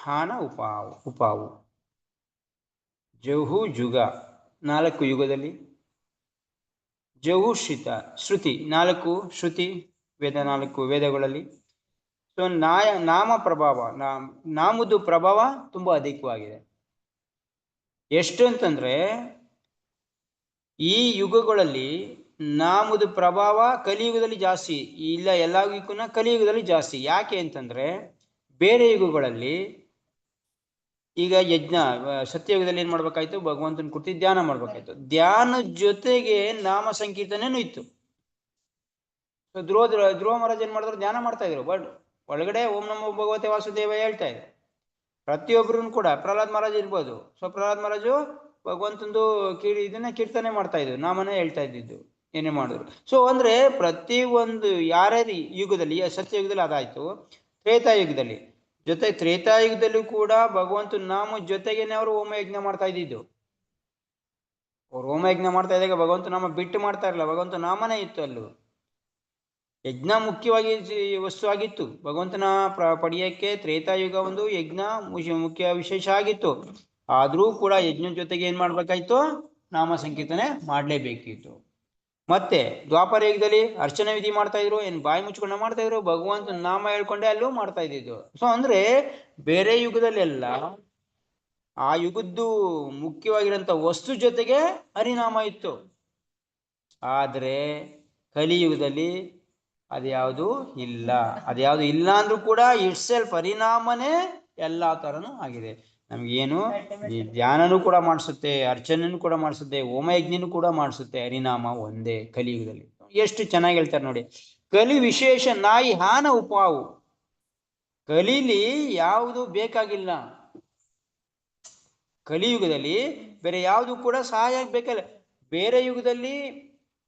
ಹಾನ ಉಪಾವು. ಜಹು ಜುಗ 4 ಯುಗದಲ್ಲಿ, ಜಹು ಶೀತ ಶ್ರುತಿ 4 ಶ್ರುತಿ ವೇದ 4 ವೇದಗಳಲ್ಲಿ. ಸೊ ನಾಮ ಪ್ರಭಾವ, ನಾಮದ್ದು ಪ್ರಭಾವ ತುಂಬಾ ಅಧಿಕವಾಗಿದೆ. ಎಷ್ಟು ಅಂತಂದ್ರೆ ಈ ಯುಗಗಳಲ್ಲಿ ನಾಮದ ಪ್ರಭಾವ ಕಲಿಯುಗದಲ್ಲಿ ಜಾಸ್ತಿ ಇಲ್ಲ, ಎಲ್ಲಕ್ಕೂ ಕಲಿಯುಗದಲ್ಲಿ ಜಾಸ್ತಿ. ಯಾಕೆ ಅಂತಂದ್ರೆ ಬೇರೆ ಯುಗಗಳಲ್ಲಿ ಈಗ ಯಜ್ಞ ಸತ್ಯಯುಗದಲ್ಲಿ ಏನ್ ಮಾಡ್ಬೇಕಾಯ್ತು? ಭಗವಂತನ ಕುರಿತು ಧ್ಯಾನ ಮಾಡ್ಬೇಕಾಯ್ತು. ಧ್ಯಾನದ ಜೊತೆಗೆ ನಾಮ ಸಂಕೀರ್ತನೇನು ಇತ್ತು. ಧ್ರುವ ಮಹಾರಾಜ್ ಏನ್ ಮಾಡಿದ್ರು? ಧ್ಯಾನ ಮಾಡ್ತಾ ಇದ್ರು, ಬಟ್ ಒಳಗಡೆ ಓಂ ನಮೋ ಭಗವತೆ ವಾಸುದೇವ ಹೇಳ್ತಾ ಇದ್ರು. ಪ್ರತಿಯೊಬ್ಬರೂ ಕೂಡ ಪ್ರಹ್ಲಾದ್ ಮಹಾರಾಜ್ ಇರ್ಬೋದು. ಸೊ ಪ್ರಹ್ಲಾದ್ ಮಹಾರಾಜು ಭಗವಂತಂದು ಇದನ್ನ ಕೀರ್ತನೆ ಮಾಡ್ತಾ ಇದ್ರು, ನಾಮನೇ ಹೇಳ್ತಾ ಇದ್ದಿದ್ದು, ಏನೇ ಮಾಡಿದ್ರು. ಸೊ ಅಂದ್ರೆ ಪ್ರತಿ ಒಂದು ಯಾರ್ಯಾರು ಯುಗದಲ್ಲಿ, ಸತ್ಯಯುಗದಲ್ಲಿ ಅದಾಯ್ತು, ತ್ರೇತಾಯುಗದಲ್ಲಿ ಜೊತೆ ತ್ರೇತಾಯುಗದಲ್ಲೂ ಕೂಡ ಭಗವಂತನ ನಾಮ ಜೊತೆಗೇನೆ ಅವರು ಹೋಮಯಜ್ಞ ಮಾಡ್ತಾ ಇದ್ದಿದ್ದು. ಅವ್ರು ಹೋಮಯಜ್ಞ ಮಾಡ್ತಾ ಇದ್ದಾಗ ಭಗವಂತ ನಾಮ ಬಿಟ್ಟು ಮಾಡ್ತಾ ಇರಲಿಲ್ಲ, ಭಗವಂತ ನಾಮನೇ ಇತ್ತು ಅಲ್ಲೂ. ಯಜ್ಞ ಮುಖ್ಯವಾಗಿ ವಸ್ತು ಆಗಿತ್ತು. ಭಗವಂತನ ಪಡೆಯಕ್ಕೆ ತ್ರೇತಾಯುಗ ಒಂದು ಯಜ್ಞ ಮುಖ್ಯ ವಿಶೇಷ ಆಗಿತ್ತು. ಆದ್ರೂ ಕೂಡ ಯಜ್ಞದ ಜೊತೆಗೆ ಏನ್ ಮಾಡ್ಬೇಕಾಯ್ತು? ನಾಮ ಸಂಕೀರ್ತನೆ ಮಾಡ್ಲೇಬೇಕಿತ್ತು. ಮತ್ತೆ ದ್ವಾಪರ ಯುಗದಲ್ಲಿ ಅರ್ಚನೆ ವಿಧಿ ಮಾಡ್ತಾ ಇದ್ರು, ಏನ್ ಬಾಯಿ ಮುಚ್ಕೊಂಡ ಮಾಡ್ತಾ ಇದ್ರು, ಭಗವಂತನ ನಾಮ ಹೇಳ್ಕೊಂಡೆ ಅಲ್ಲೂ ಮಾಡ್ತಾ ಇದ್ದಿದ್ದು. ಸೊ ಅಂದ್ರೆ ಬೇರೆ ಯುಗದಲ್ಲೆಲ್ಲ ಆ ಯುಗದ್ದು ಮುಖ್ಯವಾಗಿರೋಂಥ ವಸ್ತು ಜೊತೆಗೆ ಹರಿನಾಮ ಇತ್ತು. ಆದ್ರೆ ಕಲಿಯುಗದಲ್ಲಿ ಅದ್ಯಾವುದು ಇಲ್ಲ. ಅದ್ಯಾವುದು ಇಲ್ಲ ಅಂದ್ರೂ ಕೂಡ ಇಟ್ ಸೆಲ್ಫ್ ಹರಿನಾಮನೇ ಎಲ್ಲಾ ತರನು ಆಗಿದೆ. ನಮ್ಗೇನು ಈ ಧ್ಯಾನನೂ ಕೂಡ ಮಾಡಿಸುತ್ತೆ, ಅರ್ಚನೆನೂ ಕೂಡ ಮಾಡಿಸುತ್ತೆ, ಹೋಮಯಜ್ಞನೂ ಕೂಡ ಮಾಡಿಸುತ್ತೆ. ಹರಿನಾಮ ಒಂದೇ ಕಲಿಯುಗದಲ್ಲಿ. ಎಷ್ಟು ಚೆನ್ನಾಗಿ ಹೇಳ್ತಾರೆ ನೋಡಿ. ಕಲಿ ವಿಶೇಷ ನಾಯಿ ಹಾನ ಉಪಾವು. ಕಲಿಲಿ ಯಾವುದು ಬೇಕಾಗಿಲ್ಲ. ಕಲಿಯುಗದಲ್ಲಿ ಬೇರೆ ಯಾವುದು ಕೂಡ ಸಹಾಯ ಬೇಕಲ್ಲ. ಬೇರೆ ಯುಗದಲ್ಲಿ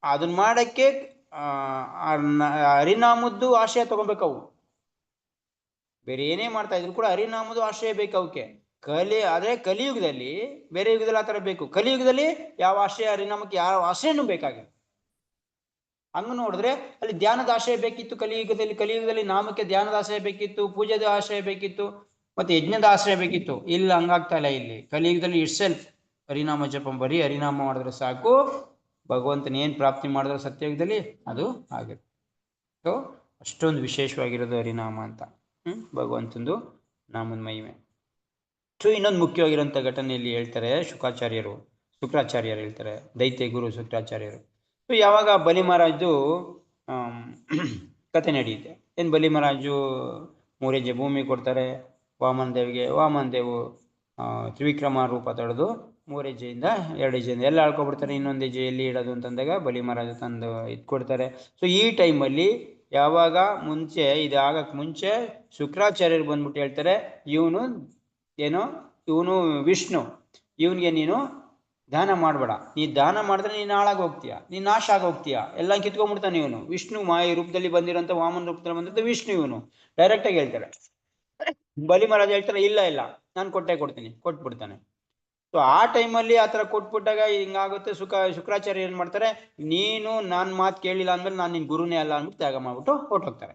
ಅದನ್ನ ಮಾಡಕ್ಕೆ ಹರಿನಾಮದ್ದು ಆಶ್ರಯ ತಗೋಬೇಕವು. ಬೇರೆ ಏನೇ ಮಾಡ್ತಾ ಇದ್ರು ಕೂಡ ಹರಿನಾಮದ್ದು ಆಶ್ರಯ ಬೇಕು ಅವಕ್ಕೆ. ಆದ್ರೆ ಕಲಿಯುಗದಲ್ಲಿ, ಬೇರೆ ಯುಗದಲ್ಲಿ ಆ ತರ ಬೇಕು. ಕಲಿಯುಗದಲ್ಲಿ ಯಾವ ಆಶ್ರಯ, ಹರಿನಾಮಕ್ಕೆ ಯಾವ ಆಶ್ರಯನೂ ಬೇಕಾಗಿಲ್ಲ. ಹಂಗ ನೋಡಿದ್ರೆ ಅಲ್ಲಿ ಧ್ಯಾನದ ಆಶ್ರಯ ಬೇಕಿತ್ತು ಕಲಿಯುಗದಲ್ಲಿ. ಕಲಿಯುಗದಲ್ಲಿ ನಾಮಕ್ಕೆ ಧ್ಯಾನದ ಆಶ್ರಯ ಬೇಕಿತ್ತು, ಪೂಜೆದ ಆಶ್ರಯ ಬೇಕಿತ್ತು, ಮತ್ತೆ ಯಜ್ಞದ ಆಶ್ರಯ ಬೇಕಿತ್ತು. ಇಲ್ಲ, ಹಂಗಾಗ್ತಾ ಇಲ್ಲ ಇಲ್ಲಿ. ಕಲಿಯುಗದಲ್ಲಿ ಇಟ್ ಸೆಲ್ಫ್ ಹರಿನಾಮ ಜಪ, ಬರೀ ಹರಿನಾಮ ಮಾಡಿದ್ರೆ ಸಾಕು, ಭಗವಂತನ ಏನ್ ಪ್ರಾಪ್ತಿ ಮಾಡಿದ್ರೆ ಸತ್ಯಯುಗದಲ್ಲಿ ಅದು ಆಗುತ್ತೆ. ಸೊ ಅಷ್ಟೊಂದು ವಿಶೇಷವಾಗಿರೋದು ಹರಿನಾಮ ಅಂತ. ಭಗವಂತಂದು ನಾಮದ ಮಹಿಮೆ. ಸೊ ಇನ್ನೊಂದು ಮುಖ್ಯವಾಗಿರೋಂಥ ಘಟನೆಯಲ್ಲಿ ಹೇಳ್ತಾರೆ ಶುಕ್ರಾಚಾರ್ಯರು ಹೇಳ್ತಾರೆ, ದೈತ್ಯ ಗುರು ಶುಕ್ರಾಚಾರ್ಯರು. ಸೊ ಯಾವಾಗ ಬಲಿ ಮಹಾರಾಜು ಕತೆ ನಡೆಯುತ್ತೆ. ಏನು ಬಲಿ ಮಹಾರಾಜು 3 ಹೆಜ್ಜೆ ಭೂಮಿ ಕೊಡ್ತಾರೆ ವಾಮನ ದೇವಿಗೆ. ವಾಮನ ದೇವು ತ್ರಿವಿಕ್ರಮ ರೂಪ ತಡೆದು 3 ಹೆಜ್ಜೆಯಿಂದ 2 ಹೆಜ್ಜೆಯಿಂದ ಎಲ್ಲ ಆಳ್ಕೊಬಿಡ್ತಾರೆ. ಇನ್ನೊಂದು ಹೆಜ್ಜೆ ಎಲ್ಲಿ ಇಡೋದು ಅಂತಂದಾಗ ಬಲಿ ಮಹಾರಾಜ ತಂದು ಇಟ್ಕೊಡ್ತಾರೆ. ಸೊ ಈ ಟೈಮಲ್ಲಿ ಯಾವಾಗ ಮುಂಚೆ ಇದಾಗಕ್ಕೆ ಮುಂಚೆ ಶುಕ್ರಾಚಾರ್ಯರು ಬಂದ್ಬಿಟ್ಟು ಹೇಳ್ತಾರೆ, ಇವನು ವಿಷ್ಣು, ಇವನಿಗೆ ನೀನು ದಾನ ಮಾಡಬೇಡ. ನೀ ದಾನ ಮಾಡಿದ್ರೆ ನೀನು ಹಾಳಾಗಿ ಹೋಗ್ತೀಯ, ನೀನು ನಾಶ ಆಗೋಗ್ತೀಯ, ಎಲ್ಲ ಕಿತ್ಕೊಂಡ್ಬಿಡ್ತಾನೆ ಇವನು. ವಿಷ್ಣು ಮಾಯ ರೂಪದಲ್ಲಿ ಬಂದಿರೋಂಥ, ವಾಮನ ರೂಪದಲ್ಲಿ ಬಂದಿರೋಂಥ ವಿಷ್ಣು ಇವನು. ಡೈರೆಕ್ಟ್ ಆಗಿ ಹೇಳ್ತಾರೆ. ಬಲಿ ಮಹಾರಾಜ ಹೇಳ್ತಾರೆ, ಇಲ್ಲ ನಾನು ಕೊಡ್ತೀನಿ, ಕೊಟ್ಬಿಡ್ತಾನೆ. ಸೊ ಆ ಟೈಮಲ್ಲಿ ಆ ಥರ ಕೊಟ್ಬಿಟ್ಟಾಗ ಹಿಂಗಾಗುತ್ತೆ. ಶುಕ್ರಾಚಾರ್ಯ ಏನ್ ಮಾಡ್ತಾರೆ, ನೀನು ನನ್ನ ಮಾತು ಕೇಳಿಲ್ಲ ಅಂದ್ಮೇಲೆ ನಾನು ನಿನ್ ಗುರುನೇ ಅಲ್ಲ ಅಂದ್ಬಿಟ್ಟು ತ್ಯಾಗ ಮಾಡ್ಬಿಟ್ಟು ಹೊಟ್ಟೋಗ್ತಾರೆ.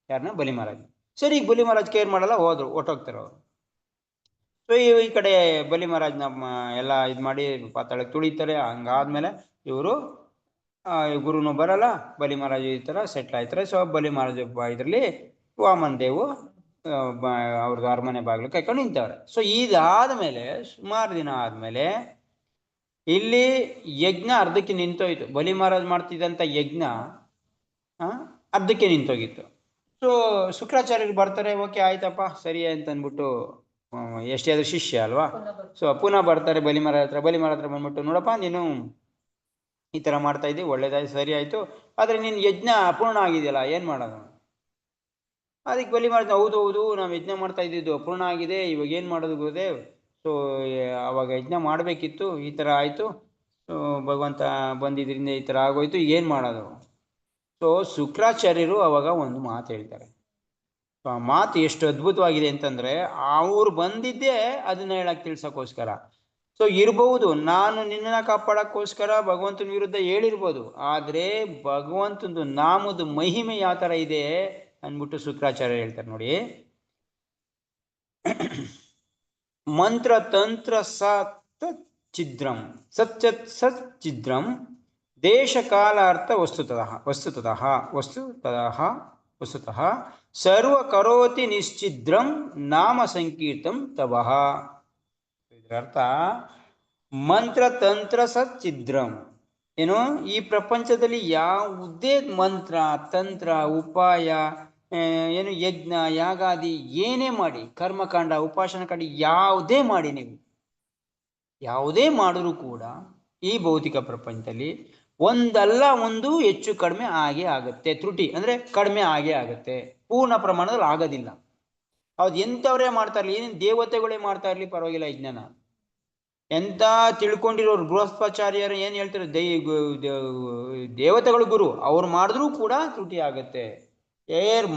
ಯಾರನ್ನ? ಬಲಿ ಮಹಾರಾಜ. ಸರಿ, ಈಗ ಬಲಿ ಮಹಾರಾಜ್ ಕೇರ್ ಮಾಡಲ್ಲ, ಹೊಟ್ಟೋಗ್ತಾರೆ ಅವರು. ಸೊ ಈ ಕಡೆ ಬಲಿ ಮಹಾರಾಜ್ನ ಎಲ್ಲ ಇದು ಮಾಡಿ ಪಾತಾಳಕ್ಕೆ ತುಳಿತಾರೆ. ಹಂಗಾದ್ಮೇಲೆ ಇವರು ಗುರುನು ಬರಲ್ಲ, ಬಲಿ ಮಹಾರಾಜ್ ಈ ಥರ ಸೆಟ್ಲ್ ಆಯ್ತಾರೆ. ಸೊ ಬಲಿ ಮಹಾರಾಜ ಇದರಲ್ಲಿ ವಾಮನ್ ದೇವು ಅವ್ರದ್ದು ಅರಮನೆ ಬಾಗಿಲು ಕೈಕೊಂಡು ನಿಂತವ್ರೆ. ಸೊ ಇದಾದ್ಮೇಲೆ ಸುಮಾರು ದಿನ ಆದ್ಮೇಲೆ ಇಲ್ಲಿ ಯಜ್ಞ ಅರ್ಧಕ್ಕೆ ನಿಂತೋಯ್ತು. ಬಲಿ ಮಹಾರಾಜ್ ಮಾಡ್ತಿದ್ದಂಥ ಯಜ್ಞ ಅರ್ಧಕ್ಕೆ ನಿಂತೋಗಿತ್ತು. ಸೊ ಶುಕ್ರಾಚಾರ್ಯರು ಬರ್ತಾರೆ, ಓಕೆ ಆಯ್ತಪ್ಪ ಸರಿ ಅಂತ ಅಂದ್ಬಿಟ್ಟು, ಎಷ್ಟೇ ಆದ್ರೂ ಶಿಷ್ಯ ಅಲ್ವಾ. ಸೊ ಪುನಃ ಬರ್ತಾರೆ ಬಲಿ ಮಹಾರಾಜ್ ಹತ್ರ. ಬಲಿ ಮಹಾರಾಜ್ ಹತ್ರ ಬಂದ್ಬಿಟ್ಟು, ನೋಡಪ್ಪ ನೀನು ಈ ಥರ ಮಾಡ್ತಾ ಇದ್ದೀವಿ, ಒಳ್ಳೇದಾಯ್ತು, ಸರಿ ಆಯ್ತು, ಆದ್ರೆ ನಿನ್ನ ಯಜ್ಞ ಅಪೂರ್ಣ ಆಗಿದೆಯಲ್ಲ, ಏನ್ ಮಾಡೋದು? ಅದಕ್ಕೆ ಬಲಿ ಮಹಾರಾಜ್, ಹೌದು ನಾವು ಯಜ್ಞ ಮಾಡ್ತಾ ಇದ್ದಿದ್ದು ಅಪೂರ್ಣ ಆಗಿದೆ, ಇವಾಗ ಏನ್ ಮಾಡೋದು ಗುರುದೇವ್? ಸೊ ಅವಾಗ ಯಜ್ಞ ಮಾಡಬೇಕಿತ್ತು, ಈ ಥರ ಆಯ್ತು, ಸೊ ಭಗವಂತ ಬಂದಿದ್ರಿಂದ ಈ ಥರ ಆಗೋಯ್ತು, ಏನ್ ಮಾಡೋದು? ಸೊ ಶುಕ್ರಾಚಾರ್ಯರು ಅವಾಗ ಒಂದು ಮಾತು ಹೇಳ್ತಾರೆ. ಸೊ ಆ ಮಾತು ಎಷ್ಟು ಅದ್ಭುತವಾಗಿದೆ ಅಂತಂದ್ರೆ, ಅವ್ರು ಬಂದಿದ್ದೇ ಅದನ್ನ ಹೇಳಕ್ ತಿಳ್ಸಕ್ಕೋಸ್ಕರ. ಸೊ ಇರ್ಬಹುದು ನಾನು ನಿನ್ನ ಕಾಪಾಡಕ್ಕೋಸ್ಕರ ಭಗವಂತನ ವಿರುದ್ಧ ಹೇಳಿರ್ಬೋದು, ಆದ್ರೆ ಭಗವಂತಂದು ನಾಮದ ಮಹಿಮೆ ಯಾವ ತರ ಇದೆ ಅಂದ್ಬಿಟ್ಟು ಶುಕ್ರಾಚಾರ್ಯ ಹೇಳ್ತಾರೆ ನೋಡಿ. ಮಂತ್ರ ತಂತ್ರ ಸಚ್ಛಿದ್ರಂ ಸಚ್ಛಿದ್ರಂ ದೇಶ ಕಾಲ ಅರ್ಥ ವಸ್ತುತಃ ಸರ್ವ ಕರೋತಿ ನಿಶ್ಚಿದ್ರಂ ನಾಮ ಸಂಕೀರ್ತಂ ತವಃ. ಇದರರ್ಥ ಮಂತ್ರ ತಂತ್ರ ಸಚ್ಛಿದ್ರಂ ಏನು, ಈ ಪ್ರಪಂಚದಲ್ಲಿ ಯಾವುದೇ ಮಂತ್ರ ತಂತ್ರ ಉಪಾಯ ಏನು ಯಜ್ಞ ಯಾಗಾದಿ ಏನೇ ಮಾಡಿ, ಕರ್ಮಕಾಂಡ ಉಪಾಸನ ಕಾಂಡ ಯಾವುದೇ ಮಾಡಿ, ನೀವು ಯಾವುದೇ ಮಾಡಿದ್ರು ಕೂಡ ಈ ಭೌತಿಕ ಪ್ರಪಂಚದಲ್ಲಿ ಒಂದಲ್ಲ ಒಂದು ಹೆಚ್ಚು ಕಡಿಮೆ ಆಗೇ ಆಗುತ್ತೆ. ತ್ರುಟಿ ಅಂದ್ರೆ ಕಡಿಮೆ ಆಗೇ ಆಗುತ್ತೆ, ಪೂರ್ಣ ಪ್ರಮಾಣದಲ್ಲಿ ಆಗೋದಿಲ್ಲ. ಹೌದು, ಎಂಥವ್ರೇ ಮಾಡ್ತಾ ಇರ್ಲಿ, ಏನೇನು ದೇವತೆಗಳೇ ಮಾಡ್ತಾ ಇರ್ಲಿ ಪರವಾಗಿಲ್ಲ, ಯಜ್ಞನ ಎಂತ ತಿಳ್ಕೊಂಡಿರೋರು ಗೃಹಸ್ಥಾಚಾರ್ಯರು ಏನ್ ಹೇಳ್ತಾರೆ, ದೇವತೆಗಳು ಗುರು, ಅವ್ರು ಮಾಡಿದ್ರು ಕೂಡ ತ್ರುಟಿ ಆಗತ್ತೆ.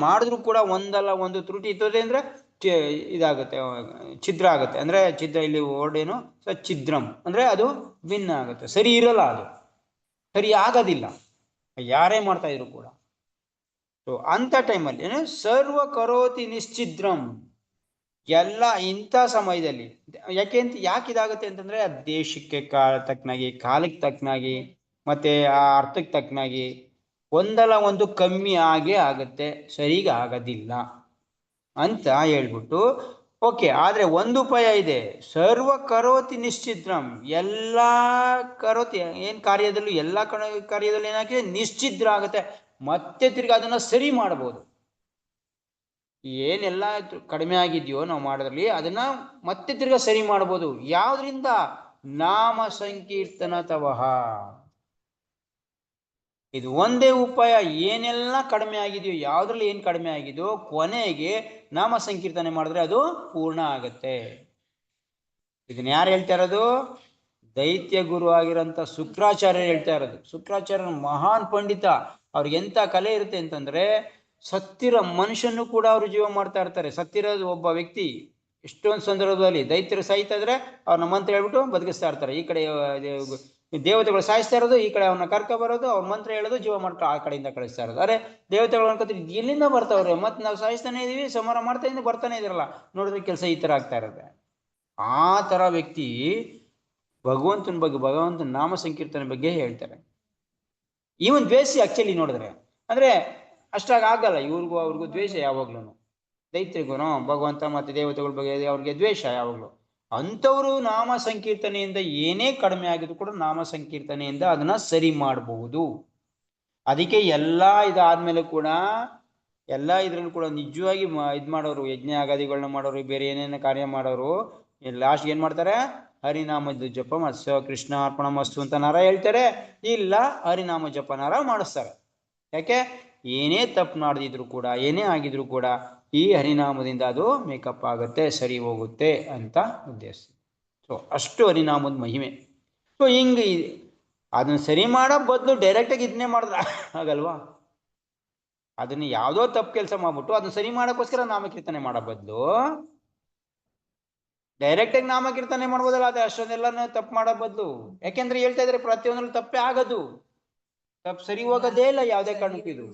ಮಾಡಿದ್ರು ಕೂಡ ಒಂದಲ್ಲ ಒಂದು ತ್ರುಟಿ ಇರ್ತದೆ ಅಂದ್ರೆ ಇದಾಗುತ್ತೆ, ಛಿದ್ರ ಆಗುತ್ತೆ. ಅಂದರೆ ಛಿದ್ರ ಇಲ್ಲಿ ವರ್ಡ್ ಏನು, ಛಿದ್ರಂ ಅಂದರೆ ಅದು ಭಿನ್ನ ಆಗುತ್ತೆ, ಸರಿ ಇರಲ್ಲ, ಅದು ಸರಿ ಆಗೋದಿಲ್ಲ ಯಾರೇ ಮಾಡ್ತಾ ಇದ್ರು ಕೂಡ. ಸೊ ಅಂಥ ಟೈಮಲ್ಲಿ ಏನು ಸರ್ವ ಕರೋತಿ ನಿಶ್ಚಿದ್ರಂ, ಎಲ್ಲ ಇಂಥ ಸಮಯದಲ್ಲಿ ಯಾಕೆ ಇದಾಗುತ್ತೆ ಅಂತಂದ್ರೆ ಆ ದೇಶಕ್ಕೆ ತಕ್ಕನಾಗಿ, ಕಾಲಕ್ಕೆ ತಕ್ಕನಾಗಿ, ಮತ್ತೆ ಆ ಅರ್ಥಕ್ಕೆ ತಕ್ಕನಾಗಿ ಒಂದಲ್ಲ ಒಂದು ಕಮ್ಮಿ ಆಗೇ ಆಗುತ್ತೆ, ಸರಿಗೆ ಆಗೋದಿಲ್ಲ ಅಂತ ಹೇಳ್ಬಿಟ್ಟು ಓಕೆ. ಆದ್ರೆ ಒಂದು ಉಪಾಯ ಇದೆ, ಸರ್ವ ಕರೋತಿ ನಿಶ್ಚಿದ್ರಂ, ಎಲ್ಲ ಕರೋತಿ ಏನ್ ಕಾರ್ಯದಲ್ಲೂ ಎಲ್ಲ ಕಾರ್ಯದಲ್ಲಿ ಏನಾಗಿದೆ ನಿಶ್ಚಿದ್ರ ಆಗುತ್ತೆ, ಮತ್ತೆ ತಿರ್ಗಿ ಅದನ್ನ ಸರಿ ಮಾಡಬಹುದು. ಏನೆಲ್ಲ ಕಡಿಮೆ ಆಗಿದೆಯೋ ನಾವು ಮಾಡೋದ್ರಲ್ಲಿ ಅದನ್ನ ಮತ್ತೆ ತಿರ್ಗಾ ಸರಿ ಮಾಡ್ಬೋದು. ಯಾವ್ದ್ರಿಂದ? ನಾಮ ಸಂಕೀರ್ತನ ತವಹ. ಇದು ಒಂದೇ ಉಪಾಯ. ಏನೆಲ್ಲ ಕಡಿಮೆ ಆಗಿದೆಯೋ, ಯಾವ್ದ್ರಲ್ಲಿ ಏನ್ ಕಡಿಮೆ ಆಗಿದೆಯೋ ಕೊನೆಗೆ ನಾಮ ಸಂಕೀರ್ತನೆ ಮಾಡಿದ್ರೆ ಅದು ಪೂರ್ಣ ಆಗತ್ತೆ. ಇದನ್ನ ಯಾರು ಹೇಳ್ತಾ ಇರೋದು? ದೈತ್ಯ ಗುರು ಆಗಿರೋಂಥ ಶುಕ್ರಾಚಾರ್ಯ ಹೇಳ್ತಾ ಇರೋದು. ಶುಕ್ರಾಚಾರ್ಯ ಮಹಾನ್ ಪಂಡಿತ. ಅವ್ರಿಗೆ ಎಂತ ಕಲೆ ಇರುತ್ತೆ ಅಂತಂದ್ರೆ, ಸತ್ತಿರೋ ಮನುಷ್ಯನ್ನು ಕೂಡ ಅವರು ಜೀವ ಮಾಡ್ತಾ ಇರ್ತಾರೆ. ಸತ್ತಿರೋದು ಒಬ್ಬ ವ್ಯಕ್ತಿ ಎಷ್ಟೊಂದು ಸಂದರ್ಭದಲ್ಲಿ ದೈತ್ಯರು ಸಾಯ್ತಾ ಇದ್ರೆ ಅವ್ರನ್ನ ಮಂತ್ರ ಹೇಳ್ಬಿಟ್ಟು ಬದುಕಿಸ್ತಾ ಇರ್ತಾರೆ. ಈ ಕಡೆ ದೇವತೆಗಳು ಸಾಯಿಸ್ತಾ ಇರೋದು, ಈ ಕಡೆ ಅವ್ರನ್ನ ಕರ್ಕ ಬರೋದು, ಅವ್ರ ಮಂತ್ರ ಹೇಳೋದು, ಜೀವ ಮಾಡ್ಕೊಂಡು ಆ ಕಡೆಯಿಂದ ಕಳಿಸ್ತಾ ಇರೋದು. ಅರೆ ದೇವತೆಗಳು ಅನ್ಕೋತೀವಿ ಎಲ್ಲಿಂದ ಬರ್ತಾವ್ರೆ, ಮತ್ತೆ ನಾವು ಸಾಯಿಸ್ತಾನೆ ಇದೀವಿ, ಸಂಹಾರ ಮಾಡ್ತಾ ಇದ್ದೀವಿ, ಬರ್ತಾನೆ ಇದಿರಲ್ಲ, ನೋಡಿದ್ರೆ ಕೆಲಸ ಈ ತರ ಆಗ್ತಾ ಇರುತ್ತೆ. ಆ ತರ ವ್ಯಕ್ತಿ ಭಗವಂತನ ಬಗ್ಗೆ, ಭಗವಂತನ ನಾಮ ಸಂಕೀರ್ತನೆ ಬಗ್ಗೆ ಹೇಳ್ತಾರೆ. ಇವನ್ ದ್ವೇಷಿ ಆಕ್ಚುಲಿ ನೋಡಿದ್ರೆ, ಅಂದ್ರೆ ಅಷ್ಟಾಗ ಆಗಲ್ಲ ಇವ್ರಿಗೂ ಅವ್ರಿಗೂ ದ್ವೇಷ ಯಾವಾಗ್ಲೂ. ದೈತ್ರಿಗೂ ಭಗವಂತ ಮತ್ತೆ ದೇವತೆಗಳ ಬಗ್ಗೆ ಅವ್ರಿಗೆ ದ್ವೇಷ ಯಾವಾಗ್ಲೂ. ಅಂಥವ್ರು ನಾಮ ಸಂಕೀರ್ತನೆಯಿಂದ ಏನೇ ಕಡಿಮೆ ಆಗಿದ್ರು ಕೂಡ ನಾಮ ಸಂಕೀರ್ತನೆಯಿಂದ ಅದನ್ನ ಸರಿ ಮಾಡಬಹುದು. ಅದಕ್ಕೆ ಎಲ್ಲ ಇದಾದ್ಮೇಲೆ ಕೂಡ ಎಲ್ಲ ಇದ್ರಲ್ಲೂ ಕೂಡ ನಿಜವಾಗಿ ಇದ್ ಮಾಡೋರು, ಯಜ್ಞ ಆಗಾದಿಗಳನ್ನ ಮಾಡೋರು, ಬೇರೆ ಏನೇನ ಕಾರ್ಯ ಮಾಡೋರು ಲಾಸ್ಟ್ ಏನ್ ಮಾಡ್ತಾರೆ? ಹರಿನಾಮದ ಜಪ ಮತ್ಸ ಕೃಷ್ಣ ಅರ್ಪಣ ಮಸ್ತು ಅಂತ ನಾರ ಹೇಳ್ತಾರೆ, ಇಲ್ಲ ಹರಿನಾಮ ಜಪ ನಾರ ಮಾಡಿಸ್ತಾರೆ. ಯಾಕೆ? ಏನೇ ತಪ್ಪು ಮಾಡಿದ್ರು ಕೂಡ, ಏನೇ ಆಗಿದ್ರು ಕೂಡ ಈ ಹರಿನಾಮದಿಂದ ಅದು ಮೇಕಪ್ ಆಗುತ್ತೆ, ಸರಿ ಹೋಗುತ್ತೆ ಅಂತ ಉದ್ದೇಶ. ಸೊ ಅಷ್ಟು ಹರಿನಾಮದ ಮಹಿಮೆ. ಸೊ ಹಿಂಗೆ ಅದನ್ನ ಸರಿ ಮಾಡೋ ಬದಲು ಡೈರೆಕ್ಟಾಗಿ ಇದನ್ನೇ ಮಾಡಿದ್ರೆ ಆಗಲ್ವಾ? ಅದನ್ನ ಯಾವುದೋ ತಪ್ಪು ಕೆಲಸ ಮಾಡ್ಬಿಟ್ಟು ಅದನ್ನ ಸರಿ ಮಾಡೋಕ್ಕೋಸ್ಕರ ನಾಮಕೀರ್ತನೆ ಮಾಡೋ ಬದಲು ಡೈರೆಕ್ಟಾಗಿ ನಾಮಕೀರ್ತನೆ ಮಾಡ್ಬೋದಲ್ಲ, ಅದೇ ಅಷ್ಟೊಂದೆಲ್ಲ ತಪ್ಪು ಮಾಡೋ ಬದಲು. ಯಾಕೆಂದ್ರೆ ಹೇಳ್ತಾ ಇದ್ರೆ ಪ್ರತಿಯೊಂದ್ರಲ್ಲಿ ತಪ್ಪೇ ಆಗೋದು, ತಪ್ಪು ಸರಿ ಹೋಗೋದೇ ಇಲ್ಲ ಯಾವುದೇ ಕಾರಣಕ್ಕೂ ಇದು.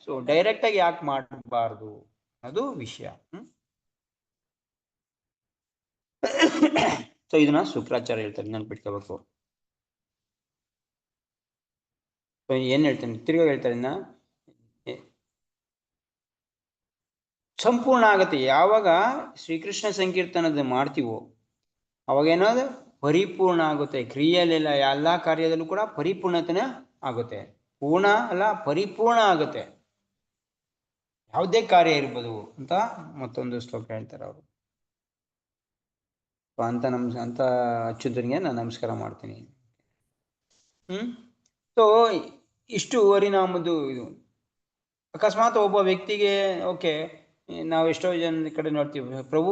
ಸೊ ಡೈರೆಕ್ಟ್ ಆಗಿ ಯಾಕೆ ಮಾಡಬಾರ್ದು ಅದು ವಿಷಯ. ಸೊ ಇದನ್ನ ಶುಕ್ರಾಚಾರ್ಯ ಹೇಳ್ತಾರೆ, ನೆನ್ಪಿಟ್ಕೋಬೇಕು. ಏನ್ ಹೇಳ್ತಾನೆ ತಿರ್ಗಾ ಹೇಳ್ತಾರೆ, ಇನ್ನ ಸಂಪೂರ್ಣ ಆಗತ್ತೆ ಯಾವಾಗ ಶ್ರೀಕೃಷ್ಣ ಸಂಕೀರ್ತನದ ಮಾಡ್ತೀವೋ, ಅವಾಗೇನೋದು ಪರಿಪೂರ್ಣ ಆಗುತ್ತೆ. ಕ್ರಿಯೆಯಲ್ಲೆಲ್ಲ ಎಲ್ಲ ಕಾರ್ಯದಲ್ಲೂ ಕೂಡ ಪರಿಪೂರ್ಣತೆನ ಆಗುತ್ತೆ. ಪೂರ್ಣ ಅಲ್ಲ, ಪರಿಪೂರ್ಣ ಆಗುತ್ತೆ ಯಾವುದೇ ಕಾರ್ಯ ಇರ್ಬೋದು ಅಂತ ಮತ್ತೊಂದು ಶ್ಲೋಕ ಹೇಳ್ತಾರೆ ಅವರು. ಅಂತ ಅಚ್ಯುತನಿಗೆ ನಾನು ನಮಸ್ಕಾರ ಮಾಡ್ತೀನಿ. ಸೊ ಇಷ್ಟು ಹರಿನಾಮದ್ದು ಇದು. ಅಕಸ್ಮಾತ್ ಒಬ್ಬ ವ್ಯಕ್ತಿಗೆ ಓಕೆ, ನಾವು ಎಷ್ಟೋ ಜನ ಕಡೆ ನೋಡ್ತೀವಿ, ಪ್ರಭು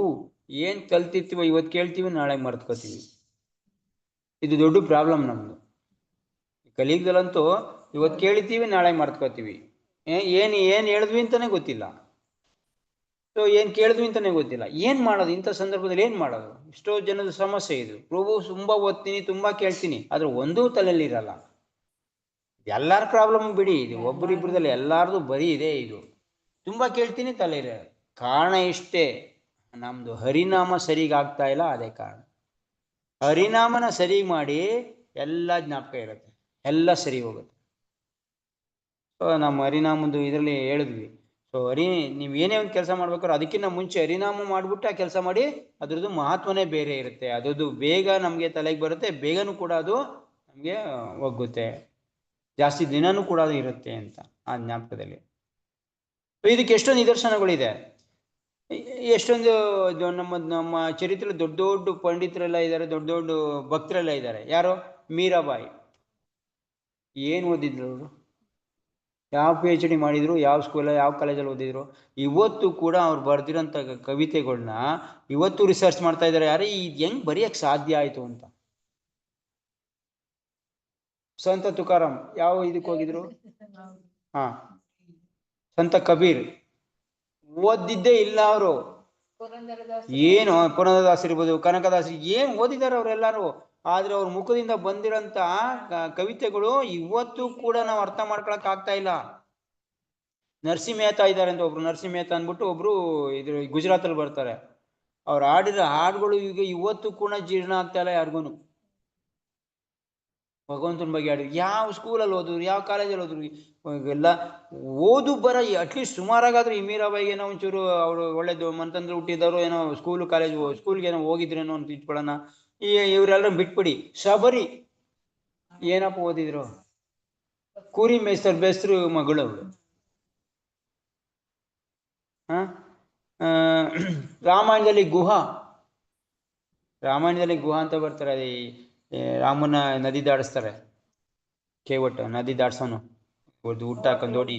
ಏನ್ ಕಲ್ತಿರ್ತೀವೋ ಇವತ್ತು ಕೇಳ್ತೀವಿ, ನಾಳೆ ಮರ್ತ್ಕೋತೀವಿ. ಇದು ದೊಡ್ಡ ಪ್ರಾಬ್ಲಮ್ ನಮ್ದು. ಕಲಿಯುಗದಲ್ಲಂತೂ ಇವತ್ತು ಕೇಳಿತೀವಿ, ನಾಳೆ ಮರ್ತ್ಕೋತೀವಿ. ಏನ್ ಹೇಳಿದ್ವಿ ಅಂತಾನೆ ಗೊತ್ತಿಲ್ಲ. ಸೊ ಏನ್ ಕೇಳಿದ್ವಿ ಅಂತಾನೆ ಗೊತ್ತಿಲ್ಲ. ಏನ್ ಮಾಡೋದು ಇಂಥ ಸಂದರ್ಭದಲ್ಲಿ? ಏನ್ ಮಾಡೋದು? ಎಷ್ಟೋ ಜನದ ಸಮಸ್ಯೆ ಇದು. ಪ್ರಭು ತುಂಬಾ ಓದ್ತೀನಿ, ತುಂಬಾ ಕೇಳ್ತೀನಿ, ಆದ್ರೆ ಒಂದೂ ತಲೆಯಲ್ಲಿ ಇರಲ್ಲ. ಎಲ್ಲಾರ ಪ್ರಾಬ್ಲಮ್ ಬಿಡಿ, ಇದು ಒಬ್ಬರಿಬ್ಬರದಲ್ಲಿ ಎಲ್ಲಾರ್ದು ಬರೀ ಇದೆ ಇದು. ತುಂಬಾ ಕೇಳ್ತೀನಿ, ತಲೆ ಇರ. ಕಾರಣ ಇಷ್ಟೇ, ನಮ್ದು ಹರಿನಾಮ ಸರಿಗಾಗ್ತಾ ಇಲ್ಲ, ಅದೇ ಕಾರಣ. ಹರಿನಾಮನ ಸರಿ ಮಾಡಿ ಎಲ್ಲ ಜ್ಞಾಪಕ ಇರುತ್ತೆ, ಎಲ್ಲ ಸರಿ ಹೋಗುತ್ತೆ. ಸೊ ನಮ್ಮ ಹರಿನಾಮದ್ದು ಇದರಲ್ಲಿ ಹೇಳಿದ್ವಿ. ಸೊ ನೀವು ಏನೇ ಒಂದು ಕೆಲಸ ಮಾಡ್ಬೇಕಾದ್ರೆ ಅದಕ್ಕಿಂತ ಮುಂಚೆ ಹರಿನಾಮ ಮಾಡ್ಬಿಟ್ಟು ಆ ಕೆಲಸ ಮಾಡಿ, ಅದ್ರದ್ದು ಮಹತ್ವನೇ ಬೇರೆ ಇರುತ್ತೆ. ಅದ್ರದ್ದು ಬೇಗ ನಮಗೆ ತಲೆಗೆ ಬರುತ್ತೆ, ಬೇಗನೂ ಕೂಡ ಅದು ನಮಗೆ ಒಗ್ಗುತ್ತೆ, ಜಾಸ್ತಿ ದಿನನೂ ಕೂಡ ಅದು ಇರುತ್ತೆ ಅಂತ ಆ ಜ್ಞಾಪಕದಲ್ಲಿ. ಇದಕ್ಕೆ ಎಷ್ಟೊಂದು ನಿದರ್ಶನಗಳಿದೆ. ಎಷ್ಟೊಂದು ನಮ್ಮ ಚರಿತ್ರೆ ದೊಡ್ಡ ದೊಡ್ಡ ಪಂಡಿತರೆಲ್ಲ ಇದ್ದಾರೆ, ದೊಡ್ಡ ದೊಡ್ಡ ಭಕ್ತರೆಲ್ಲ ಇದ್ದಾರೆ. ಯಾರು? ಮೀರಾಬಾಯಿ. ಏನು ಓದಿದ್ರು ಅವರು? ಯಾವ PhD ಮಾಡಿದ್ರು? ಯಾವ ಸ್ಕೂಲಲ್ಲಿ, ಯಾವ ಕಾಲೇಜಲ್ಲಿ ಓದಿದ್ರು? ಇವತ್ತು ಕೂಡ ಅವ್ರು ಬರ್ದಿರೋಂಥ ಕವಿತೆಗಳನ್ನ ಇವತ್ತು ರಿಸರ್ಚ್ ಮಾಡ್ತಾ ಇದ್ದಾರೆ. ಯಾರೇ ಇದು ಹೆಂಗ್ ಬರೆಯಕ್ಕೆ ಸಾಧ್ಯ ಆಯ್ತು ಅಂತ. ಸಂತ ತುಕಾರಾಮ್ ಯಾವ ಇದಕ್ಕೆ ಹೋಗಿದ್ರು? ಸಂತ ಕಬೀರ್ ಓದಿದ್ದೇ ಇಲ್ಲ ಅವರು. ಏನು ಪುರಂದರದಾಸ್ ಇರ್ಬೋದು, ಕನಕದಾಸ್, ಏನ್ ಓದಿದ್ದಾರೆ ಅವರೆಲ್ಲರೂ. ಆದ್ರೆ ಅವ್ರ ಮುಖದಿಂದ ಬಂದಿರಂತ ಕವಿತೆಗಳು ಇವತ್ತು ಕೂಡ ನಾವು ಅರ್ಥ ಮಾಡ್ಕೊಳಕ್ ಆಗ್ತಾ ಇಲ್ಲ. ನರಸಿಂಹ ಮೆಹ್ತಾ ಇದ್ದಾರೆ ಅಂತ ಒಬ್ರು, ನರಸಿಂಹ ಮೆಹ್ತಾ ಅಂದ್ಬಿಟ್ಟು ಒಬ್ರು ಇದ್ರ ಗುಜರಾತ್ ಅಲ್ಲಿ ಬರ್ತಾರೆ. ಅವ್ರು ಆಡಿರೋ ಹಾಡುಗಳು ಈಗ ಇವತ್ತು ಕೂಡ ಜೀರ್ಣ ಆಗ್ತಾ ಇಲ್ಲ ಯಾರಿಗೂನು. ಭಗವಂತನ ಬಗ್ಗೆ ಆಡಿ ಯಾವ ಸ್ಕೂಲಲ್ಲಿ ಓದಿದ್ರು, ಯಾವ ಕಾಲೇಜಲ್ಲಿ ಓದಿದ್ರು, ಎಲ್ಲ ಓದು ಬರ ಅಟ್ಲೀಸ್ಟ್ ಸುಮಾರಾಗಾದ್ರೂ. ಈ ಮೀರಾಬಾಯಿಗೆ ಏನೋ ಒಂಚೂರು ಅವರು ಒಳ್ಳೇದು ಮನ್ತಂದ್ರೆ ಹುಟ್ಟಿದವರು, ಏನೋ ಸ್ಕೂಲ್ಗೆ ಏನೋ ಹೋಗಿದ್ರೇನೋ ಅಂತ ಇಟ್ಕೊಳ್ಳೋಣ. ಇವರೆಲ್ಲರೂ ಬಿಟ್ಬಿಡಿ. ಶಬರಿ ಏನಪ್ಪ ಓದಿದ್ರು? ಕುರಿ ಬೇಸ್ರು ಮಗಳು ಅವಳು. ರಾಮಾಯಣದಲ್ಲಿ ಗುಹಾ ಅಂತ ಬರ್ತಾರೆ. ರಾಮನ ನದಿ ದಾಡಿಸ್ತಾರೆ, ಕೇವಟ್ ನದಿ ದಾಡ್ಸೋನು ಹುಟ್ಟ ಹಾಕೊಂಡು ನೋಡಿ.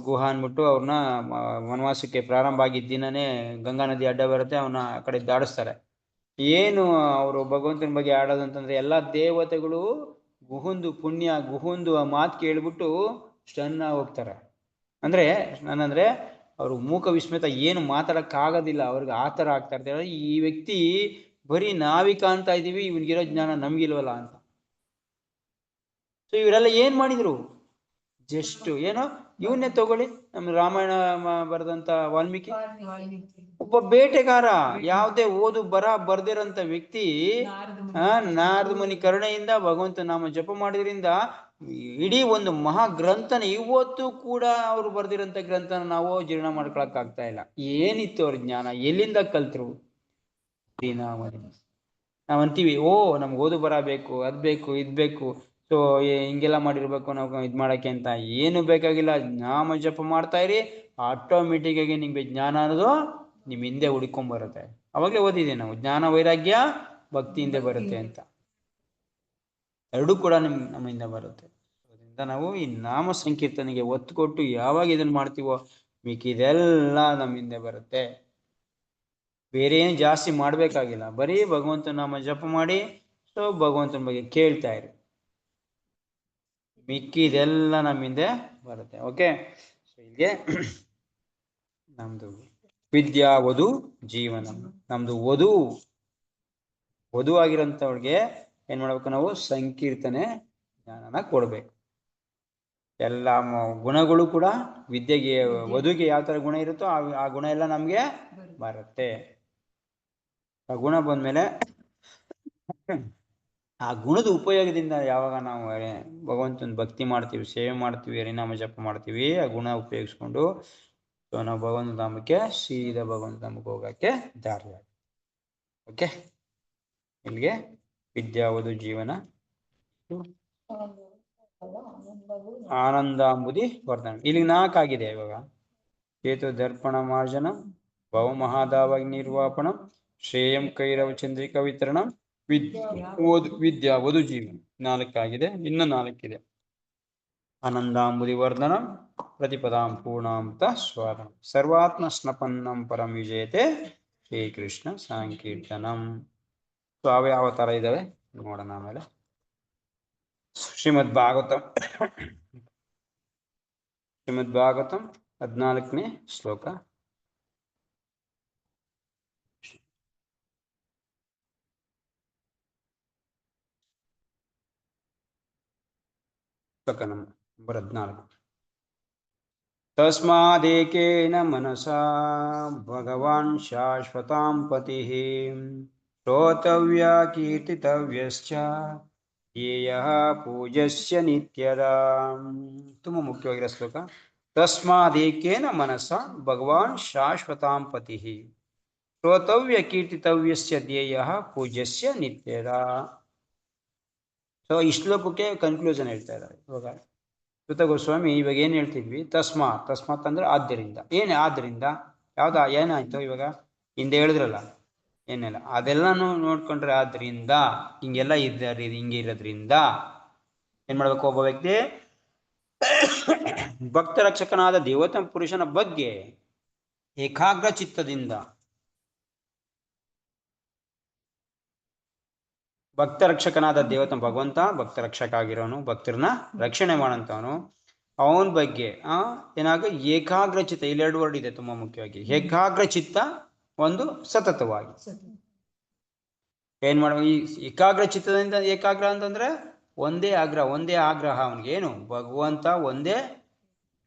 ಗುಹಾ ಅಂದ್ಬಿಟ್ಟು ಅವ್ರನ್ನ ವನವಾಸಕ್ಕೆ ಪ್ರಾರಂಭ ಆಗಿದ್ದ ದಿನನೇ ಗಂಗಾ ನದಿ ಅಡ್ಡ ಬರುತ್ತೆ, ಅವನ ಆ ಕಡೆ ದಾಡಿಸ್ತಾರೆ. ಏನು ಅವರು ಭಗವಂತನ ಬಗ್ಗೆ ಆಡೋದಂತಂದ್ರೆ ಎಲ್ಲಾ ದೇವತೆಗಳು ಗುಹುಂದು ಆ ಮಾತು ಕೇಳ್ಬಿಟ್ಟು ಸ್ಟನ್ ಹೋಗ್ತಾರೆ. ನಾನಂದ್ರೆ ಅವರು ಮೂಕ ವಿಸ್ಮಿತ, ಏನು ಮಾತಾಡಕ್ ಆಗೋದಿಲ್ಲ, ಅವ್ರಿಗೆ ಆತರ ಆಗ್ತಾ ಇರ್ತಾರೆ. ಈ ವ್ಯಕ್ತಿ ಬರೀ ನಾವಿ ಕಾಣ್ತಾ ಇದೀವಿ, ಇವನ್ಗಿರೋ ಜ್ಞಾನ ನಮ್ಗಿಲ್ವಲ್ಲ ಅಂತ. ಸೊ ಇವರೆಲ್ಲ ಏನ್ ಮಾಡಿದ್ರು? ಜಸ್ಟ್ ಏನೋ ಇವನ್ನೇ ತಗೊಳ್ಳಿ, ನಮ್ಮ ರಾಮಾಯಣ ಬರೆದಂತ ವಾಲ್ಮೀಕಿ ಒಬ್ಬ ಬೇಟೆಗಾರ, ಯಾವುದೇ ಓದು ಬರ್ದಿರಂತ ವ್ಯಕ್ತಿ ನಾರದ ಮುನಿ ಕರುಣೆಯಿಂದ ಭಗವಂತ ನಾಮ ಜಪ ಮಾಡೋದ್ರಿಂದ ಇಡೀ ಒಂದು ಮಹಾ ಗ್ರಂಥನ ಇವತ್ತು ಕೂಡ ಅವ್ರು ಬರ್ದಿರಂತ ಗ್ರಂಥನ ನಾವು ಜೀರ್ಣ ಮಾಡ್ಕೊಳಕ್ ಆಗ್ತಾ ಇಲ್ಲ. ಏನಿತ್ತು ಅವ್ರ ಜ್ಞಾನ? ಎಲ್ಲಿಂದ ಕಲ್ತರು? ನಾವ್ ಅಂತೀವಿ, ನಮ್ಗೆ ಓದು ಬೇಕು, ಅದ್ ಬೇಕು, ಇದ್ ಬೇಕು, ಸೊ ಹಿಂಗೆಲ್ಲ ಮಾಡಿರ್ಬೇಕು ನಾವು ಇದ್ ಮಾಡಕ್ಕೆ ಅಂತ. ಏನು ಬೇಕಾಗಿಲ್ಲ, ನಾಮ ಜಪ ಮಾಡ್ತಾ ಇರಿ, ಆಟೋಮೆಟಿಕ್ ಆಗಿ ನಿಮ್ಗೆ ಜ್ಞಾನ ಅನ್ನೋದು ನಿಮ್ ಹಿಂದೆ ಹುಡ್ಕೊಂಡ್ ಬರುತ್ತೆ. ಅವಾಗಲೇ ಓದಿದೆ ನಾವು, ಜ್ಞಾನ ವೈರಾಗ್ಯ ಭಕ್ತಿಯಿಂದ ಬರುತ್ತೆ ಅಂತ. ಎರಡೂ ಕೂಡ ನಮ್ಮಿಂದ ಬರುತ್ತೆ. ಅದರಿಂದ ನಾವು ಈ ನಾಮ ಸಂಕೀರ್ತನೆಗೆ ಒತ್ತು ಕೊಟ್ಟು ಯಾವಾಗ ಇದನ್ನ ಮಾಡ್ತೀವೋ ಮಿಕ್ಕಿದೆಲ್ಲ ನಮ್ಮಿಂದ ಬರುತ್ತೆ. ಬೇರೆ ಏನು ಜಾಸ್ತಿ ಮಾಡ್ಬೇಕಾಗಿಲ್ಲ, ಬರೀ ಭಗವಂತನ ನಾಮ ಜಪ ಮಾಡಿ, ಸೊ ಭಗವಂತನ ಬಗ್ಗೆ ಕೇಳ್ತಾ ಇರಿ, ಮಿಕ್ಕಿದೆಲ್ಲ ನಮ್ಮಿಂದ ಬರುತ್ತೆ. ಓಕೆ, ಸೊ ಇಲ್ಲಿಗೆ ನಮ್ದು ವಿದ್ಯಾ ವಧು ಜೀವನ, ನಮ್ದು ವಧು ಆಗಿರೋಂಥವ್ರಿಗೆ ಏನ್ ಮಾಡ್ಬೇಕು? ನಾವು ಸಂಕೀರ್ತನೆ ಜ್ಞಾನನ ಕೊಡ್ಬೇಕು. ಎಲ್ಲ ಗುಣಗಳು ಕೂಡ ವಿದ್ಯೆಗೆ, ವಧುಗೆ ಯಾವ ತರ ಗುಣ ಇರುತ್ತೋ ಆ ಗುಣ ಎಲ್ಲ ನಮ್ಗೆ ಬರುತ್ತೆ. ಆ ಗುಣ ಬಂದ್ಮೇಲೆ ಆ ಗುಣದ ಉಪಯೋಗದಿಂದ ಯಾವಾಗ ನಾವು ಭಗವಂತನ ಭಕ್ತಿ ಮಾಡ್ತೀವಿ, ಸೇವೆ ಮಾಡ್ತೀವಿ, ಹರಿನಾಮ ಜಪ ಮಾಡ್ತೀವಿ, ಆ ಗುಣ ಉಪಯೋಗಿಸ್ಕೊಂಡು ಸೊ ನಾವು ಭಗವಂತ ಧಾಮಕ್ಕೆ ಸೀದಾ ಭಗವಂತ ಧಾಮಕ್ಕೆ ಹೋಗಕ್ಕೆ ದಾರಿ. ಓಕೆ, ಇಲ್ಲಿಗೆ ವಿದ್ಯಾವಧು ಜೀವನ ಆನಂದಾಂಬುದಿ ವರ್ಧನ ಇಲ್ಲಿಗೆ 4 ಆಗಿದೆ. ಇವಾಗ ಕೇತು ದರ್ಪಣ ಮಾರ್ಜನ, ಭವಮಹಾದಾವಾಗ್ನಿ ನಿರ್ವಾಪಣ, ಶ್ರೇಯಂ ಕೈರವ ಚಂದ್ರಿಕಾ ವಿತರಣ, ವಿದ್ಯಾ ವಧು ಜೀವನ 4 ಆಗಿದೆ. ಇನ್ನು 4 ಇದೆ. ಆನಂದಾಂಬುದಿ ವರ್ಧನ, ಪ್ರತಿಪದಾಂ ಪೂರ್ಣಾಂತ ಸ್ವಾರಂ, ಸರ್ವಾತ್ಮ ಸ್ನಪನ್ನಂ ಪರಂ ವಿಜಯತೆ ಶ್ರೀಕೃಷ್ಣ ಸಾಂಕೀರ್ತನಂ. ಸೊ ಯಾವ ತರ ಇದಾವೆ ನೋಡೋಣ ಆಮೇಲೆ. ಶ್ರೀಮದ್ ಭಾಗವತಂ 14ನೇ ಶ್ಲೋಕ. ಶ್ಲೋಕ ನಂಬರ್ 14. ತಸ್ಮಾದೇಕೇನ ಮನಸಾ ಭಗವಾನ್ ಶಾಶ್ವತಾಂ ಪತಿಃ ಶ್ರೋತವ್ಯ ಕೀರ್ತಿತವ್ಯಶ್ಚ ಯೇಯಃ ಪೂಜ್ಯಸ್ಯ ನಿತ್ಯದಾ. ತುಂಬ ಮುಖ್ಯವಾಗಿರೋ ಶ್ಲೋಕ. ತಸ್ಮಾದೇಕೇನ ಮನಸ ಭಗವಾನ್ ಶಾಶ್ವತಾಂ ಪತಿಃ ಶ್ರೋತವ್ಯ ಕೀರ್ತಿತವ್ಯಸ್ಯ ಧ್ಯೇಯಃ ಪೂಜ್ಯಸ್ಯ ನಿತ್ಯದಾ. ಸೊ ಈ ಶ್ಲೋಕಕ್ಕೆ ಕನ್ಕ್ಲೂಷನ್ ಹೇಳ್ತಾ ಇದ್ದಾರೆ ಇವಾಗ ಸುತ ಗೋಸ್ವಾಮಿ. ಇವಾಗ ಏನ್ ಹೇಳ್ತಿದ್ವಿ? ತಸ್ಮಾತ್ ಅಂದ್ರೆ ಆದ್ದರಿಂದ. ಏನೇ ಆದ್ದರಿಂದ ಏನಾಯ್ತು? ಇವಾಗ ಹಿಂದೆ ಹೇಳಿದ್ರಲ್ಲ, ಏನಿಲ್ಲ ಅದೆಲ್ಲಾನು ನೋಡ್ಕೊಂಡ್ರೆ ಆದ್ರಿಂದ ಹಿಂಗೆಲ್ಲ ಇದ್ದಾರೆ, ಹಿಂಗೆ ಇರೋದ್ರಿಂದ ಏನ್ ಮಾಡ್ಬೇಕು? ಒಬ್ಬ ವ್ಯಕ್ತಿ ಭಕ್ತ ರಕ್ಷಕನಾದ ದೇವತಾ ಪುರುಷನ ಬಗ್ಗೆ ಏಕಾಗ್ರ ಚಿತ್ತದಿಂದ, ಭಕ್ತ ರಕ್ಷಕನಾದ ದೇವತಾ ಭಗವಂತ ಭಕ್ತ ರಕ್ಷಕ ಆಗಿರೋನು, ಭಕ್ತರನ್ನ ರಕ್ಷಣೆ ಮಾಡೋಂಥವನು, ಅವನ ಬಗ್ಗೆ ಏನಾಗ ಏಕಾಗ್ರ ಚಿತ್ತ. ಇಲ್ಲಿ 2 ವರ್ಡ್ ಇದೆ ತುಂಬಾ ಮುಖ್ಯವಾಗಿ. ಏಕಾಗ್ರ ಚಿತ್ತ ಒಂದು ಸತತವಾಗಿ. ಏನ್ ಮಾಡುವ, ಈ ಏಕಾಗ್ರ ಚಿತ್ತದಿಂದ ಏಕಾಗ್ರ ಅಂತಂದ್ರೆ ಒಂದೇ ಆಗ್ರಹ ಅವನಿಗೆ. ಏನು ಭಗವಂತ ಒಂದೇ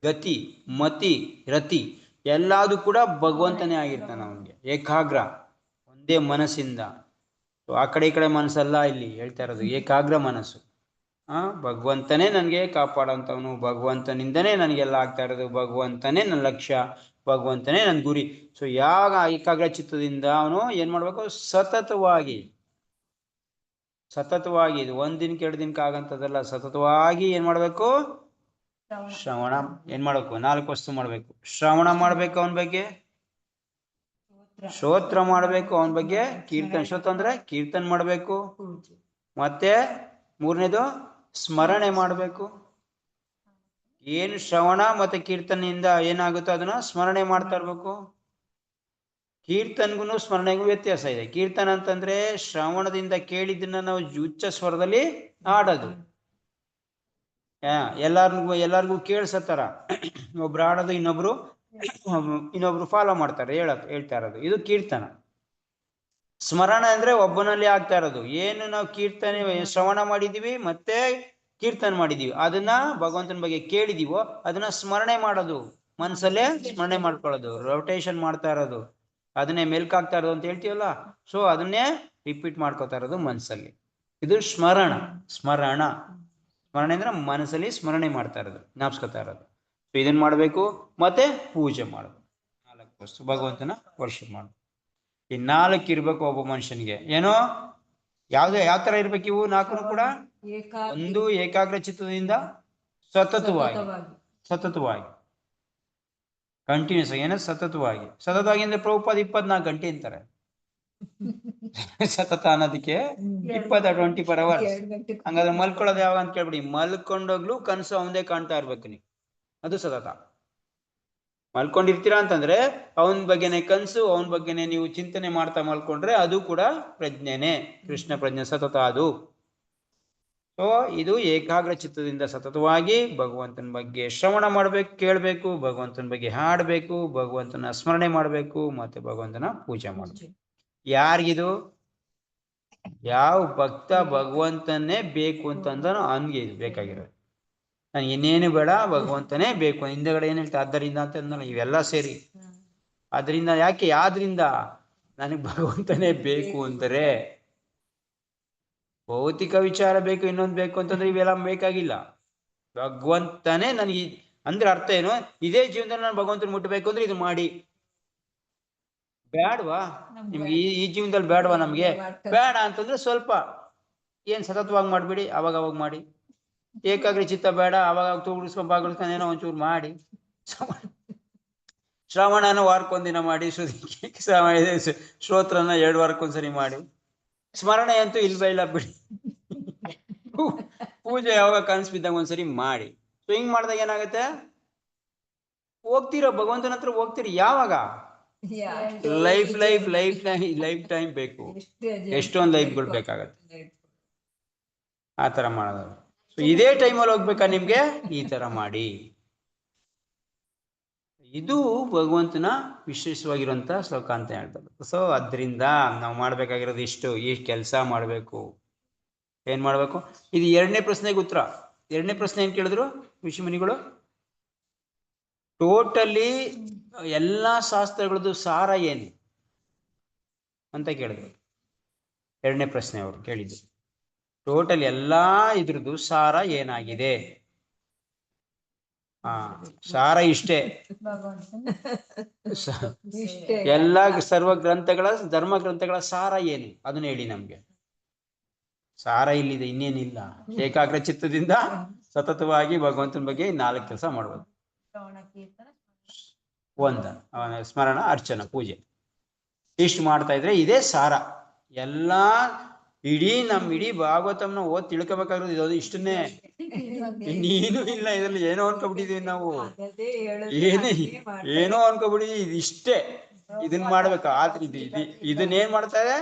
ಗತಿ ಮತಿ ರತಿ ಎಲ್ಲಾದು ಕೂಡ ಭಗವಂತನೇ ಆಗಿರ್ತಾನೆ ಅವನಿಗೆ. ಏಕಾಗ್ರ ಒಂದೇ ಮನಸ್ಸಿಂದ, ಆ ಕಡೆ ಈ ಕಡೆ ಮನಸ್ಸಲ್ಲ ಇಲ್ಲಿ ಹೇಳ್ತಾ ಇರೋದು, ಏಕಾಗ್ರ ಮನಸ್ಸು. ಭಗವಂತನೇ ನನಗೆ ಕಾಪಾಡೋಂಥವನು, ಭಗವಂತನಿಂದನೇ ನನಗೆಲ್ಲ ಆಗ್ತಾ ಇರೋದು, ಭಗವಂತನೇ ನನ್ನ ಲಕ್ಷ್ಯ, ಭಗವಂತನೇ ನನ್ನ ಗುರಿ. ಸೊ ಯಾವ ಏಕಾಗ್ರ ಚಿತ್ತದಿಂದ ಅವನು ಏನ್ ಮಾಡ್ಬೇಕು, ಸತತವಾಗಿ ಇದು ಒಂದ್ ದಿನಕ್ಕೆ 2 ದಿನಕ್ಕೆ ಆಗಂತದಲ್ಲ, ಸತತವಾಗಿ ಏನ್ ಮಾಡ್ಬೇಕು, ಶ್ರವಣ ಏನ್ ಮಾಡ್ಬೇಕು, 4 ವಸ್ತು ಮಾಡ್ಬೇಕು. ಶ್ರವಣ ಮಾಡ್ಬೇಕು ಅವನ ಬಗ್ಗೆ, ಶ್ರೋತ್ರ ಮಾಡ್ಬೇಕು ಅವನ ಬಗ್ಗೆ, ಕೀರ್ತನ, ಶ್ರೋತ್ರ ಅಂದ್ರೆ ಕೀರ್ತನ ಮಾಡ್ಬೇಕು, ಮತ್ತೆ 3ನೇದು ಸ್ಮರಣೆ ಮಾಡ್ಬೇಕು. ಏನು ಶ್ರವಣ ಮತ್ತೆ ಕೀರ್ತನೆಯಿಂದ ಏನಾಗುತ್ತೋ ಅದನ್ನ ಸ್ಮರಣೆ ಮಾಡ್ತಾ ಇರ್ಬೇಕು. ಕೀರ್ತನ್ಗೂ ಸ್ಮರಣೆಗೂ ವ್ಯತ್ಯಾಸ ಇದೆ. ಕೀರ್ತನ ಅಂತಂದ್ರೆ ಶ್ರವಣದಿಂದ ಕೇಳಿದ್ದನ್ನ ನಾವು ಉಚ್ಚ ಸ್ವರದಲ್ಲಿ ಹಾಡೋದು, ಎಲ್ಲಾರ್ಗೂ ಕೇಳಿಸತ್ತಾರ. ಒಬ್ರು ಹಾಡೋದು, ಇನ್ನೊಬ್ರು ಫಾಲೋ ಮಾಡ್ತಾರೆ, ಹೇಳ್ತಾ ಇರೋದು, ಇದು ಕೀರ್ತನ. ಸ್ಮರಣ ಅಂದ್ರೆ ಒಬ್ಬನಲ್ಲಿ ಆಗ್ತಾ ಇರೋದು. ಏನು ನಾವು ಕೀರ್ತನೆ ಶ್ರವಣ ಮಾಡಿದೀವಿ ಮತ್ತೆ ಕೀರ್ತನೆ ಮಾಡಿದೀವಿ, ಅದನ್ನ ಭಗವಂತನ ಬಗ್ಗೆ ಕೇಳಿದೀವೋ ಅದನ್ನ ಸ್ಮರಣೆ ಮಾಡೋದು, ಮನಸ್ಸಲ್ಲೇ ಸ್ಮರಣೆ ಮಾಡ್ಕೊಳ್ಳೋದು, ರೊಟೇಷನ್ ಮಾಡ್ತಾ ಇರೋದು, ಅದನ್ನೇ ಮೆಲ್ಕಾಗ್ತಾ ಇರೋದು ಅಂತ ಹೇಳ್ತೀವಲ್ಲ. ಸೊ ಅದನ್ನೇ ರಿಪೀಟ್ ಮಾಡ್ಕೋತಾ ಇರೋದು ಮನಸ್ಸಲ್ಲಿ. ಇದು ಸ್ಮರಣ ಅಂದ್ರೆ ಮನಸ್ಸಲ್ಲಿ ಸ್ಮರಣೆ ಮಾಡ್ತಾ ಇರೋದು, ಜ್ಞಾಪಿಸ್ಕೊತಾ ಇರೋದು. ಸೊ ಇದನ್ನ ಮಾಡ್ಬೇಕು. ಮತ್ತೆ ಪೂಜೆ ಮಾಡಬೇಕು, 4 ವಸ್ತು ಭಗವಂತನ ವರ್ಷ ಮಾಡಬೇಕು. ಈ 4 ಇರ್ಬೇಕು ಒಬ್ಬ ಮನುಷ್ಯನಿಗೆ. ಏನೋ ಯಾವ ತರ ಇರ್ಬೇಕು ಇವು 4 ಕೂಡ? ಒಂದು ಏಕಾಗ್ರ ಚಿತ್ತದಿಂದ ಸತತವಾಗಿ ಕಂಟಿನ್ಯೂಸ್ ಆಗಿ, ಏನೋ ಸತತವಾಗಿ ಅಂದ್ರೆ ಪ್ರಭುಪಾದ 24 ಗಂಟೆ ಅಂತಾರೆ. ಸತತ ಅನ್ನೋದಕ್ಕೆ 24 hours. ಹಂಗಾದ್ರೆ ಮಲ್ಕೊಳ್ಳೋದು ಯಾವಾಗ ಅಂತ ಕೇಳ್ಬಿಡಿ, ಮಲ್ಕೊಂಡೋಗ್ಲು ಕನಸು ಅವಂದೇ ಕಾಣ್ತಾ ಇರ್ಬೇಕು ನೀವು, ಅದು ಸತತ. ಮಲ್ಕೊಂಡಿರ್ತೀರಾ ಅಂತಂದ್ರೆ ಅವನ ಬಗ್ಗೆನೆ ಕನಸು, ಅವನ ಬಗ್ಗೆನೆ ನೀವು ಚಿಂತನೆ ಮಾಡ್ತಾ ಮಲ್ಕೊಂಡ್ರೆ ಅದು ಕೂಡ ಪ್ರಜ್ಞೆನೆ, ಕೃಷ್ಣ ಪ್ರಜ್ಞೆ, ಸತತ ಅದು. ಸೊ ಇದು ಏಕಾಗ್ರ ಚಿತ್ತದಿಂದ ಸತತವಾಗಿ ಭಗವಂತನ ಬಗ್ಗೆ ಶ್ರವಣ ಮಾಡ್ಬೇಕು, ಕೇಳಬೇಕು, ಭಗವಂತನ ಬಗ್ಗೆ ಹಾಡಬೇಕು, ಭಗವಂತನ ಸ್ಮರಣೆ ಮಾಡಬೇಕು, ಮತ್ತೆ ಭಗವಂತನ ಪೂಜೆ ಮಾಡಬೇಕು. ಯಾರಿಗಿದು? ಯಾವ ಭಕ್ತ ಭಗವಂತನೇ ಬೇಕು ಅಂತಂದ ಅವನಿಗೆ ಇದು ಬೇಕಾಗಿರೋದು. ನನಗೆ ಇನ್ನೇನು ಬೇಡ, ಭಗವಂತನೇ ಬೇಕು. ಹಿಂದೆಗಡೆ ಏನ್ ಹೇಳ್ತಾ ಆದ್ದರಿಂದ ಅಂತ ಇವೆಲ್ಲ ಸೇರಿ. ಅದರಿಂದ ಯಾದ್ರಿಂದ ನನಗೆ ಭಗವಂತನೇ ಬೇಕು ಅಂದರೆ, ಭೌತಿಕ ವಿಚಾರ ಬೇಕು, ಇನ್ನೊಂದು ಬೇಕು ಅಂತಂದ್ರೆ ಇವೆಲ್ಲ ಬೇಕಾಗಿಲ್ಲ. ಭಗವಂತನೇ ನನಗೆ ಅಂದ್ರೆ ಅರ್ಥ ಏನು, ಇದೇ ಜೀವನದಲ್ಲಿ ನಾನು ಭಗವಂತನ ಮುಟ್ಟಬೇಕು ಅಂದ್ರೆ ಇದು ಮಾಡಿ. ಬೇಡವಾ ನಿಮ್ಗೆ? ಈ ಜೀವನದಲ್ಲಿ ಬೇಡವಾ ನಮ್ಗೆ? ಬೇಡ ಅಂತಂದ್ರೆ ಸ್ವಲ್ಪ ಏನ್ ಸತತವಾಗಿ ಮಾಡ್ಬಿಡಿ, ಅವಾಗ ಮಾಡಿ. ಏಕಾಗ್ರ ಚಿತ್ತ ಬೇಡ, ಅವಾಗ ತೂಗಿಸ್ಕೊಂಡ್ ಏನೋ ಒಂಚೂರು ಮಾಡಿ. ಶ್ರವಣನ ವಾರಕ್ಕೊಂದಿನ ಮಾಡಿ, ಶ್ರೋತ್ರನ 2 ವಾರಕ್ಕೊಂದ್ಸರಿ ಮಾಡಿ. ಸ್ಮರಣೆ ಅಂತೂ ಇಲ್ಲ ಬಿಡಿ. ಪೂಜೆ ಯಾವಾಗ ಕನಸು ಬಿದ್ದಾಗ ಒಂದ್ಸರಿ ಮಾಡಿ. ಸೊ ಹಿಂಗ್ ಮಾಡಿದಾಗ ಏನಾಗುತ್ತೆ, ಹೋಗ್ತಿರೋ ಭಗವಂತನ ಹತ್ರ ಹೋಗ್ತೀರಿ. ಯಾವಾಗ? ಲೈಫ್ ಟೈಮ್ ಬೇಕು, ಎಷ್ಟೊಂದು ಲೈಫ್ಗಳು ಬೇಕಾಗತ್ತೆ ಆ ತರ ಮಾಡೋದು. ಸೊ ಇದೇ ಟೈಮಲ್ಲಿ ಹೋಗ್ಬೇಕಾ ನಿಮ್ಗೆ, ಈ ತರ ಮಾಡಿ. ಇದು ಭಗವಂತನ ವಿಶೇಷವಾಗಿರುವಂತ ಶ್ಲೋಕ ಅಂತ ಹೇಳ್ತಾರೆ. ಸೊ ಅದರಿಂದ ನಾವು ಮಾಡ್ಬೇಕಾಗಿರೋದು ಇಷ್ಟು, ಈ ಕೆಲಸ ಮಾಡ್ಬೇಕು. ಏನ್ ಮಾಡ್ಬೇಕು? ಇದು 2ನೇ ಪ್ರಶ್ನೆಗೆ ಉತ್ತರ. 2ನೇ ಪ್ರಶ್ನೆ ಏನ್ ಕೇಳಿದ್ರು ಋಷಿಮುನಿಗಳು? ಟೋಟಲಿ ಎಲ್ಲಾ ಶಾಸ್ತ್ರಗಳದ್ದು ಸಾರ ಏನು ಅಂತ ಕೇಳಿದ್ರು. 2ನೇ ಪ್ರಶ್ನೆ ಅವರು ಕೇಳಿದ್ರು, ಟೋಟಲ್ ಎಲ್ಲಾ ಇದ್ರದ್ದು ಸಾರ ಏನಾಗಿದೆ? ಸಾರ ಇಷ್ಟೇ. ಎಲ್ಲ ಸರ್ವ ಗ್ರಂಥಗಳ, ಧರ್ಮ ಗ್ರಂಥಗಳ ಸಾರ ಏನು ಅದನ್ನ ಹೇಳಿ ನಮ್ಗೆ. ಸಾರ ಇಲ್ಲಿದೆ, ಇನ್ನೇನಿಲ್ಲ. ಏಕಾಗ್ರ ಚಿತ್ತದಿಂದ ಸತತವಾಗಿ ಭಗವಂತನ ಬಗ್ಗೆ 4 ಕೆಲಸ ಮಾಡ್ಬೋದು. ಸ್ಮರಣ, ಅರ್ಚನ, ಪೂಜೆ, ಇಷ್ಟು ಮಾಡ್ತಾ ಇದ್ರೆ ಇದೇ ಸಾರ. ಎಲ್ಲಾ ಇಡೀ ಭಾಗವತಂನ ಓದ್ ತಿಳ್ಕೊಬೇಕಾಗಿರೋದು ಇದು, ಇಷ್ಟನ್ನೇ, ಇನ್ನೇನು ಇಲ್ಲ ಇದ್ರಲ್ಲಿ. ಏನೋ ಅನ್ಕೊಬಿಟ್ಟಿದೀವಿ ನಾವು, ಏನೋ ಅನ್ಕೊಬಿಟ್ಟಿದೀವಿ. ಇದಿಷ್ಟೇ, ಇದನ್ನ ಮಾಡ್ಬೇಕು. ಆದ್ರೆ ಇದನ್ನೇನ್ ಮಾಡ್ತಾರೆ,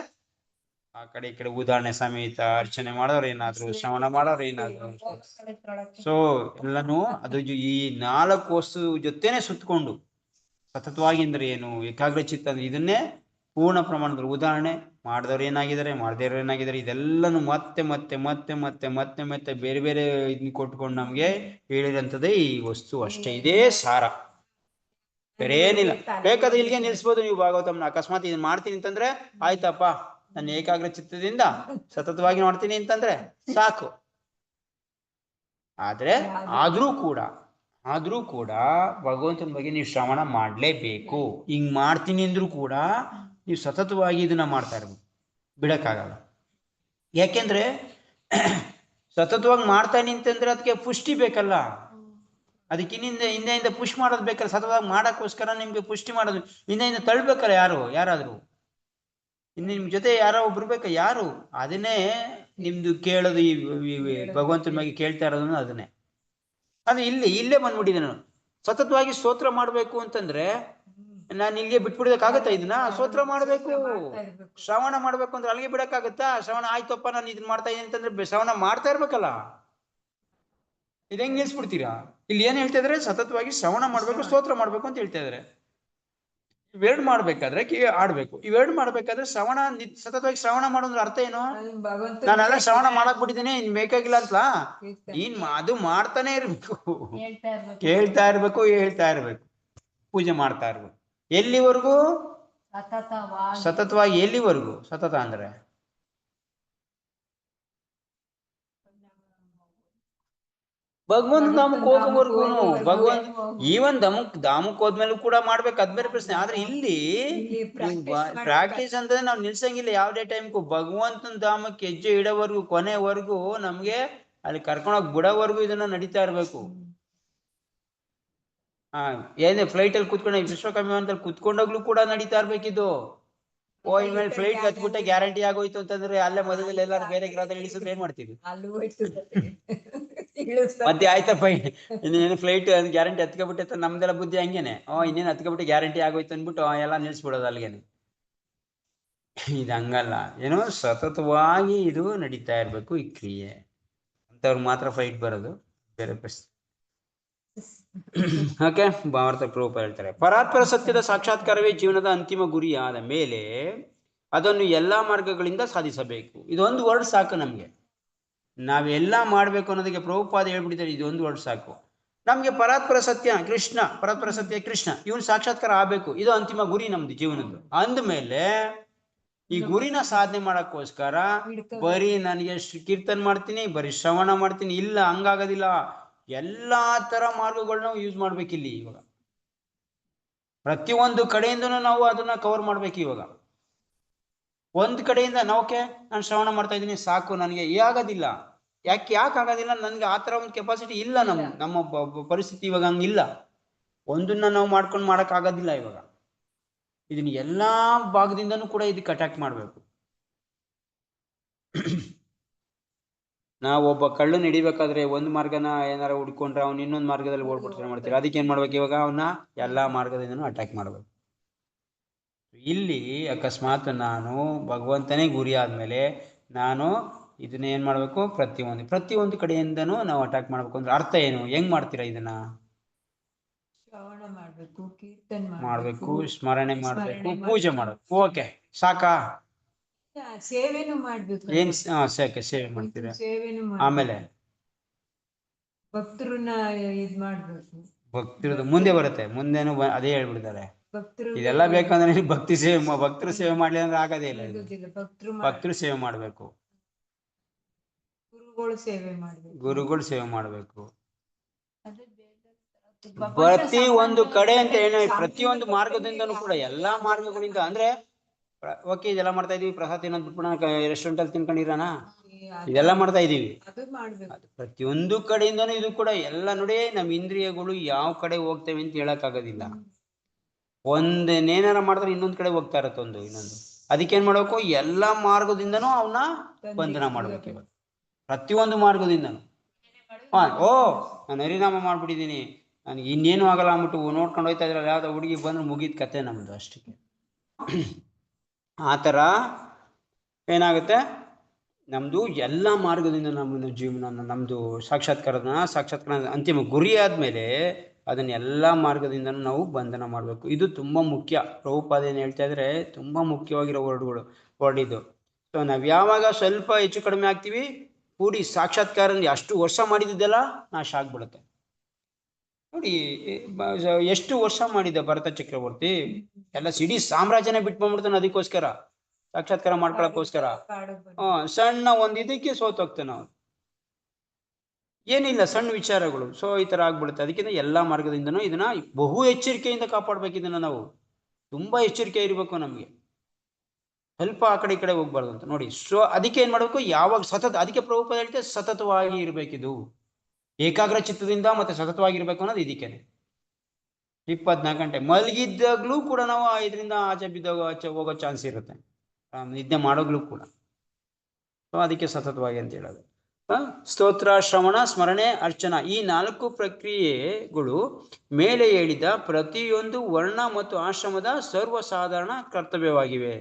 ಆ ಕಡೆ ಈ ಕಡೆ ಉದಾಹರಣೆ ಸಮೇತ ಅರ್ಚನೆ ಮಾಡೋರು ಏನಾದ್ರು, ಶ್ರವಣ ಮಾಡೋರು ಏನಾದ್ರು. ಸೊ ಎಲ್ಲಾನು ಅದು ಈ 4 ವಸ್ತು ಜೊತೆನೆ ಸುತ್ತಕೊಂಡು ಸತತವಾಗಿ ಅಂದ್ರೆ ಏನು, ಏಕಾಗ್ರ ಚಿತ್ತ ಅಂದ್ರೆ ಇದನ್ನೇ ಪೂರ್ಣ ಪ್ರಮಾಣದಲ್ಲಿ. ಉದಾಹರಣೆ, ಮಾಡಿದವ್ರು ಏನಾಗಿದ್ದಾರೆ, ಮಾಡದೇವ್ರು ಏನಾಗಿದ್ದಾರೆ, ಇದೆಲ್ಲನೂ ಮತ್ತೆ ಮತ್ತೆ ಮತ್ತೆ ಮತ್ತೆ ಮತ್ತೆ ಮತ್ತೆ ಬೇರೆ ಬೇರೆ ಇದನ್ನ ಕೊಟ್ಕೊಂಡು ನಮ್ಗೆ ಹೇಳಿರಂಥದ್ದೇ ಈ ವಸ್ತು ಅಷ್ಟೇ. ಇದೇ ಸಾರ, ಬೇರೆ ಏನಿಲ್ಲ. ಬೇಕಾದ್ರೆ ಇಲ್ಲಿಗೆ ನಿಲ್ಸ್ಬೋದು ನೀವು ಭಾಗವತಮ್ನ. ಅಕಸ್ಮಾತ್ ಇದನ್ನ ಮಾಡ್ತೀನಿ ಅಂತಂದ್ರೆ ಆಯ್ತಪ್ಪ, ನನ್ನ ಏಕಾಗ್ರ ಚಿತ್ತದಿಂದ ಸತತವಾಗಿ ಮಾಡ್ತೀನಿ ಅಂತಂದ್ರೆ ಸಾಕು. ಆದ್ರೆ ಆದ್ರೂ ಕೂಡ ಭಗವಂತನ ಬಗ್ಗೆ ನೀವು ಶ್ರವಣ ಮಾಡ್ಲೇಬೇಕು. ಹಿಂಗ್ ಮಾಡ್ತೀನಿ ಅಂದ್ರೂ ಕೂಡ ನೀವು ಸತತವಾಗಿ ಇದನ್ನ ಮಾಡ್ತಾ ಇರ್ಬೇಕು, ಬಿಡಕ್ಕಾಗಲ್ಲ. ಯಾಕೆಂದ್ರೆ ಸತತವಾಗಿ ಮಾಡ್ತಾನೆ ಅಂತಂದ್ರೆ ಅದಕ್ಕೆ ಪುಷ್ಟಿ ಬೇಕಲ್ಲ, ಅದಕ್ಕೆ ಹಿಂದೆಯಿಂದ ಪುಷ್ ಮಾಡೋದು ಬೇಕಲ್ಲ. ಸತತವಾಗಿ ಮಾಡಕ್ಕೋಸ್ಕರ ನಿಮ್ಗೆ ಪುಷ್ಟಿ ಮಾಡೋದು, ಹಿಂದೆಯಿಂದ ತಳ್ಬೇಕಲ್ಲ ಯಾರಾದ್ರೂ ಇನ್ನು ನಿಮ್ ಜೊತೆ ಯಾರೋ ಒಬ್ರು ಬೇಕಾ? ಯಾರು? ಅದನ್ನೇ ನಿಮ್ದು ಕೇಳೋದು, ಈ ಭಗವಂತನ ಬಗ್ಗೆ ಕೇಳ್ತಾ ಇರೋದನ್ನು ಅದನ್ನೇ. ಅದು ಇಲ್ಲೇ ಬಂದ್ಬಿಟ್ಟಿದೆ. ನಾನು ಸತತವಾಗಿ ಸ್ತೋತ್ರ ಮಾಡ್ಬೇಕು ಅಂತಂದ್ರೆ ನಾನು ಇಲ್ಲಿಗೆ ಬಿಟ್ಬಿಡೋದಕ್ಕಾಗತ್ತಾ? ಇದನ್ನ ಸ್ತೋತ್ರ ಮಾಡ್ಬೇಕು, ಶ್ರವಣ ಮಾಡ್ಬೇಕು ಅಂದ್ರೆ ಅಲ್ಲಿಗೆ ಬಿಡಕ್ಕಾಗತ್ತಾ? ಶ್ರವಣ ಆಯ್ತಪ್ಪ ನಾನು ಇದನ್ನ ಮಾಡ್ತಾ ಇದ್ದೀನಿ ಅಂತಂದ್ರೆ ಶ್ರವಣ ಮಾಡ್ತಾ ಇರ್ಬೇಕಲ್ಲ. ಇದು ಹೆಂಗ್ ನಿಲ್ಸ್ಬಿಡ್ತೀರಾ? ಇಲ್ಲಿ ಏನ್ ಹೇಳ್ತಾ ಇದಾರೆ? ಸತತವಾಗಿ ಶ್ರವಣ ಮಾಡ್ಬೇಕು, ಸ್ತೋತ್ರ ಮಾಡ್ಬೇಕು ಅಂತ ಹೇಳ್ತಾ ಇದಾರೆ. ಇವೆರಡು ಮಾಡ್ಬೇಕಾದ್ರೆ ಆಡ್ಬೇಕು. ಇವೆರಡು ಮಾಡ್ಬೇಕಾದ್ರೆ ಸತತವಾಗಿ ಶ್ರವಣ ಮಾಡೋದ್ರ ಅರ್ಥ ಏನು? ನಾನೆಲ್ಲ ಶ್ರವಣ ಮಾಡಕ್ ಬಿಟ್ಟಿದ್ದೀನಿ, ಇನ್ ಬೇಕಾಗಿಲ್ಲ ಅಂತ. ಅದು ಮಾಡ್ತಾನೆ ಇರ್ಬೇಕು, ಕೇಳ್ತಾ ಇರ್ಬೇಕು, ಹೇಳ್ತಾ ಇರ್ಬೇಕು, ಪೂಜೆ ಮಾಡ್ತಾ ಇರ್ಬೇಕು. ಎಲ್ಲಿವರೆಗೂ? ಸತತವಾಗಿ. ಎಲ್ಲಿವರೆಗೂ ಸತತ ಅಂದ್ರೆ? ಭಗವಂತ ಧಾಮಕ್ ಹೋಗೋವರೆಗೂ. ಭಗವಂತ ಈವನ್ ಧಾಮಕ್ ಹೋದ್ಮೇಲೂ ಕೂಡ ಮಾಡ್ಬೇಕು, ಅದ್ ಬೇರೆ ಪ್ರಶ್ನೆ. ಆದ್ರೆ ಇಲ್ಲಿ ಪ್ರಾಕ್ಟೀಸ್ ಅಂತಂದ್ರೆ ನಾವು ನಿಲ್ಸಂಗಿಲ್ಲ ಯಾವುದೇ ಟೈಮ್ಗೂ. ಭಗವಂತನ ಧಾಮಕ್ಕೆ ಹೆಜ್ಜೆ ಇಡೋವರೆಗೂ, ಕೊನೆವರೆಗೂ ನಮ್ಗೆ ಅಲ್ಲಿ ಕರ್ಕೊಂಡೋಗಿ ಬಿಡೋವರೆಗೂ ಇದನ್ನ ನಡೀತಾ ಇರ್ಬೇಕು. ಏನೇ ಫ್ಲೈಟ್ ಅಲ್ಲಿ ಕುತ್ಕೊಂಡ ವಿಶ್ವಕರ್ಮ ವಿಮಾನದಲ್ಲಿ ಕುತ್ಕೊಂಡೋಗ್ಲೂ ಕೂಡ ನಡೀತಾ ಇರ್ಬೇಕಿದು. ಇನ್ಮೇಲೆ ಫ್ಲೈಟ್ ಹತ್ಬಿಟ್ಟೆ ಗ್ಯಾರಂಟಿ ಆಗೋಯ್ತು ಅಂತಂದ್ರೆ ಅಲ್ಲೇ ಮಧ್ಯದಲ್ಲಿ ಎಲ್ಲಾರು ಬೇರೆ ಗ್ರಹದಲ್ಲಿ ಇಳಿಸಿದ್ರೆ ಏನ್ ಮಾಡ್ತೀವಿ? ಮತ್ತೆ ಆಯ್ತಪ್ಪ ಇನ್ನೇನು ಫ್ಲೈಟ್ ಗ್ಯಾರಂಟಿ ಹತ್ಕೊಬಿಟ್ಟೆ, ನಮ್ದೆಲ್ಲ ಬುದ್ಧಿ ಹಂಗೇನೆ. ಇನ್ನೇನು ಹತ್ಕೊಬಿಟ್ಟು ಗ್ಯಾರಂಟಿ ಆಗೋಯ್ತು ಅಂದ್ಬಿಟ್ಟು ಎಲ್ಲ ನಿಲ್ಸ್ಬಿಡೋದು ಅಲ್ಲಿಗೇನೆ. ಇದು ಹಂಗಲ್ಲ. ಏನೋ ಸತತವಾಗಿ ಇದು ನಡೀತಾ ಇರ್ಬೇಕು ಈ ಕ್ರಿಯೆ. ಅಂತವ್ರು ಮಾತ್ರ ಫ್ಲೈಟ್ ಬರೋದು, ಬೇರೆ ಪ್ರಶ್ನೆ. ಓಕೆ, ಭಾರತ ಪ್ರೂಪ ಹೇಳ್ತಾರೆ, ಪರಾತ್ಪರ ಸತ್ಯದ ಸಾಕ್ಷಾತ್ಕಾರವೇ ಜೀವನದ ಅಂತಿಮ ಗುರಿಯಾದ ಮೇಲೆ ಅದನ್ನು ಎಲ್ಲಾ ಮಾರ್ಗಗಳಿಂದ ಸಾಧಿಸಬೇಕು. ಇದೊಂದು ವರ್ಡ್ ಸಾಕು ನಮ್ಗೆ. ನಾವೆಲ್ಲಾ ಮಾಡ್ಬೇಕು ಅನ್ನೋದಕ್ಕೆ ಪ್ರಭುಪಾದ ಹೇಳ್ಬಿಟ್ಟಿದ್ದಾರೆ, ಇದೊಂದು ವರ್ಡ್ ಸಾಕು ನಮ್ಗೆ. ಪರಾತ್ಪರ ಸತ್ಯ ಕೃಷ್ಣ, ಪರಾತ್ಪರ ಸತ್ಯ ಕೃಷ್ಣ, ಇವನ್ ಸಾಕ್ಷಾತ್ಕಾರ ಆಗ್ಬೇಕು. ಇದು ಅಂತಿಮ ಗುರಿ ನಮ್ದು ಜೀವನದ್ದು. ಅಂದ್ಮೇಲೆ ಈ ಗುರಿನ ಸಾಧನೆ ಮಾಡಕ್ಕೋಸ್ಕರ ಬರೀ ನನಗೆ ಕೀರ್ತನ್ ಮಾಡ್ತೀನಿ, ಬರೀ ಶ್ರವಣ ಮಾಡ್ತೀನಿ, ಇಲ್ಲ, ಹಂಗಾಗೋದಿಲ್ಲ. ಎಲ್ಲಾ ತರ ಮಾರ್ಗಗಳನ್ನ ಯೂಸ್ ಮಾಡ್ಬೇಕಿಲ್ಲಿ. ಇವಾಗ ಪ್ರತಿಯೊಂದು ಕಡೆಯಿಂದನೂ ನಾವು ಅದನ್ನ ಕವರ್ ಮಾಡ್ಬೇಕು. ಇವಾಗ ಒಂದ್ ಕಡೆಯಿಂದ ನಾನು ಶ್ರವಣ ಮಾಡ್ತಾ ಇದ್ದೀನಿ ಸಾಕು, ನನಗೆ ಆಗೋದಿಲ್ಲ. ಯಾಕೆ ಆಗೋದಿಲ್ಲ? ನನ್ಗೆ ಆ ತರ ಒಂದು ಕೆಪಾಸಿಟಿ ಇಲ್ಲ. ನಮ್ಮ ಪರಿಸ್ಥಿತಿ ಇವಾಗ ಹಂಗಿಲ್ಲ. ಒಂದನ್ನ ನಾವು ಮಾಡ್ಕೊಂಡು ಮಾಡಕ್ ಆಗೋದಿಲ್ಲ. ಇವಾಗ ಇದನ್ನ ಎಲ್ಲಾ ಭಾಗದಿಂದನೂ ಕೂಡ ಇದಕ್ಕೆ ಅಟ್ಯಾಕ್ ಮಾಡ್ಬೇಕು. ನಾವು ಒಬ್ಬ ಕಳ್ಳು ಹಿಡಿಬೇಕಾದ್ರೆ ಒಂದ್ ಮಾರ್ಗನ ಏನಾರ ಹುಡ್ಕೊಂಡ್ರೆ ಅವ್ನು ಇನ್ನೊಂದು ಮಾರ್ಗದಲ್ಲಿ ಓಡ್ಬಿಟ್ರೆ ಮಾಡ್ತೀವಿ. ಅದಕ್ಕೆ ಏನ್ ಮಾಡ್ಬೇಕು? ಇವಾಗ ಅವನ್ನ ಎಲ್ಲಾ ಮಾರ್ಗದಿಂದನೂ ಅಟ್ಯಾಕ್ ಮಾಡ್ಬೇಕು. ಇಲ್ಲಿ ಅಕಸ್ಮಾತ್ ನಾನು ಭಗವಂತನೇ ಗುರಿ ಆದ್ಮೇಲೆ ನಾನು ಇದನ್ನ ಏನ್ ಮಾಡ್ಬೇಕು? ಪ್ರತಿಯೊಂದು ಕಡೆಯಿಂದನೂ ನಾವು ಅಟ್ಯಾಕ್ ಮಾಡ್ಬೇಕು. ಅಂದ್ರೆ ಅರ್ಥ ಏನು? ಹೆಂಗ್ ಮಾಡ್ತೀರಾ ಇದನ್ನ? ಶ್ರವಣ ಮಾಡ್ಬೇಕು, ಕೀರ್ತನ್ ಮಾಡ್ಬೇಕು, ಸ್ಮರಣೆ ಮಾಡ್ಬೇಕು, ಪೂಜೆ ಮಾಡ್ಬೇಕು. ಓಕೆ, ಸಾಕಾ? ಸೇವೆನೂ ಮಾಡ್ಬೇಕು. ಏನ್ ಸೇವೆ ಮಾಡ್ತೀರಾ? ಆಮೇಲೆ ಭಕ್ತರನ್ನ ಇದ್ ಮಾಡ್ಬೇಕು. ಭಕ್ತಿರದು ಮುಂದೆ ಬರುತ್ತೆ, ಮುಂದೇನು ಅದೇ ಹೇಳ್ಬಿಡ್ತಾರೆ. ಇದೆಲ್ಲ ಬೇಕಂದ್ರೆ ಭಕ್ತರು ಸೇವೆ ಮಾಡ್ಲಿ ಅಂದ್ರೆ ಆಗೋದೇ ಇಲ್ಲ. ಭಕ್ತರು ಸೇವೆ ಮಾಡ್ಬೇಕು, ಗುರುಗಳು ಸೇವೆ ಮಾಡ್ಬೇಕು. ಪ್ರತಿ ಒಂದು ಕಡೆ ಅಂತ ಏನೋ ಪ್ರತಿಯೊಂದು ಮಾರ್ಗದಿಂದನೂ ಕೂಡ ಎಲ್ಲಾ ಮಾರ್ಗಗಳಿಂದ ಅಂದ್ರೆ ಓಕೆ ಇದೆಲ್ಲ ಮಾಡ್ತಾ ಇದೀವಿ. ಪ್ರಸಾದ್ ತಿನ್ನೋದು ಬಿಟ್ಬಿಟ್ಟು ರೆಸ್ಟೋರೆಂಟ್ ಅಲ್ಲಿ ತಿನ್ಕೊಂಡಿರೋಣ, ಇದೆಲ್ಲ ಮಾಡ್ತಾ ಇದೀವಿ. ಪ್ರತಿಯೊಂದು ಕಡೆಯಿಂದನೂ ಇದು ಕೂಡ ಎಲ್ಲ ನೋಡಿ. ನಮ್ ಇಂದ್ರಿಯಗಳು ಯಾವ ಕಡೆ ಹೋಗ್ತೇವೆ ಅಂತ ಹೇಳಕ್ ಆಗೋದಿಲ್ಲ. ಒಂದೇನಾರ ಮಾಡಿದ್ರೆ ಇನ್ನೊಂದ್ ಕಡೆ ಹೋಗ್ತಾ ಇರತ್ತೆ ಇನ್ನೊಂದು. ಅದಕ್ಕೇನ್ ಮಾಡ್ಬೇಕು? ಎಲ್ಲಾ ಮಾರ್ಗದಿಂದನೂ ಅವನ್ನ ಬಂಧನ ಮಾಡ್ಬೇಕು. ಇವಾಗ ಪ್ರತಿಯೊಂದು ಮಾರ್ಗದಿಂದನೂ ನಾನು ಹರಿನಾಮ ಮಾಡ್ಬಿಟ್ಟಿದೀನಿ, ನನಗೆ ಇನ್ನೇನು ಆಗಲ್ಲ ಅಂದ್ಬಿಟ್ಟು ನೋಡ್ಕೊಂಡು ಹೋಯ್ತಾ ಇದ್ರಲ್ಲ, ಯಾವ್ದೋ ಹುಡುಗಿ ಬಂದ್ರೆ ಮುಗಿದ ಕತೆ ನಮ್ದು ಅಷ್ಟಕ್ಕೆ. ಆ ಥರ ಏನಾಗುತ್ತೆ? ನಮ್ದು ಎಲ್ಲ ಮಾರ್ಗದಿಂದ ನಮ್ಮ ಜೀವನ, ನಮ್ದು ಸಾಕ್ಷಾತ್ಕಾರ ಅಂತಿಮ ಗುರಿ ಆದ್ಮೇಲೆ ಅದನ್ನೆಲ್ಲ ಮಾರ್ಗದಿಂದನೂ ನಾವು ಬಂಧನ ಮಾಡಬೇಕು. ಇದು ತುಂಬ ಮುಖ್ಯ. ಪ್ರಭುಪಾದ ಏನು ಹೇಳ್ತಾ ಇದ್ರೆ ತುಂಬ ಮುಖ್ಯವಾಗಿರೋ ವರ್ಡ್ ಇದು. ಸೊ ನಾವು ಯಾವಾಗ ಸ್ವಲ್ಪ ಹೆಚ್ಚು ಕಡಿಮೆ ಆಗ್ತೀವಿ, ಪೂರಿ ಸಾಕ್ಷಾತ್ಕಾರ ಅಷ್ಟು ವರ್ಷ ಮಾಡಿದ್ದೆಲ್ಲ ನಾಶ ಆಗ್ಬಿಡುತ್ತೆ. ನೋಡಿ ಎಷ್ಟು ವರ್ಷ ಮಾಡಿದ್ದ ಭರತ ಚಕ್ರವರ್ತಿ, ಎಲ್ಲ ಸಿಡಿ ಸಾಮ್ರಾಜ್ಯನೇ ಬಿಟ್ಕೊಂಡ್ಬಿಡ್ತಾನೆ ಅದಕ್ಕೋಸ್ಕರ, ಸಾಕ್ಷಾತ್ಕಾರ ಮಾಡ್ಕೊಳಕ್ಕೋಸ್ಕರ. ಸಣ್ಣ ಒಂದ್ ಇದಕ್ಕೆ ಸೋತೋಗ್ತಾನೆ ಅವನು. ಏನಿಲ್ಲ, ಸಣ್ಣ ವಿಚಾರಗಳು. ಸೊ ಈ ತರ ಆಗ್ಬಿಡುತ್ತೆ. ಅದಕ್ಕಿಂತ ಎಲ್ಲಾ ಮಾರ್ಗದಿಂದನೂ ಇದನ್ನ ಬಹು ಎಚ್ಚರಿಕೆಯಿಂದ ಕಾಪಾಡ್ಬೇಕು. ಇದನ್ನ ನಾವು ತುಂಬಾ ಎಚ್ಚರಿಕೆ ಇರಬೇಕು. ನಮ್ಗೆ ಸ್ವಲ್ಪ ಆ ಕಡೆ ಈ ಕಡೆ ಹೋಗ್ಬಾರ್ದು ಅಂತ ನೋಡಿ. ಸೊ ಅದಕ್ಕೆ ಏನ್ ಮಾಡ್ಬೇಕು, ಯಾವಾಗ ಸತತ, ಅದಕ್ಕೆ ಪ್ರಭುಪಾದ ಹೇಳ್ತಾರೆ ಸತತವಾಗಿ ಇರ್ಬೇಕಿದು, ಏಕಾಗ್ರ ಚಿತ್ತದಿಂದ ಮತ್ತೆ ಸತತವಾಗಿರ್ಬೇಕು ಅನ್ನೋದು ಇದಕ್ಕೇನೆ. 24 ಗಂಟೆ ಮಲಗಿದ್ದಾಗ್ಲೂ ಕೂಡ ನಾವು ಇದರಿಂದ ಆಚೆ ಬಿದ್ದಾಗ ಹೋಗೋ ಚಾನ್ಸ್ ಇರುತ್ತೆ, ನಿದ್ದೆ ಮಾಡೋಗ್ಲೂ ಕೂಡ. ಸೊ ಅದಕ್ಕೆ ಸತತವಾಗಿ ಅಂತ ಹೇಳೋದು. ಸ್ತೋತ್ರ, ಶ್ರವಣ, ಸ್ಮರಣೆ, ಅರ್ಚನಾ, ಈ 4 ಪ್ರಕ್ರಿಯೆಗಳು ಮೇಲೆ ಹೇಳಿದ ಪ್ರತಿಯೊಂದು ವರ್ಣ ಮತ್ತು ಆಶ್ರಮದ ಸರ್ವಸಾಧಾರಣ ಕರ್ತವ್ಯವಾಗಿದೆ.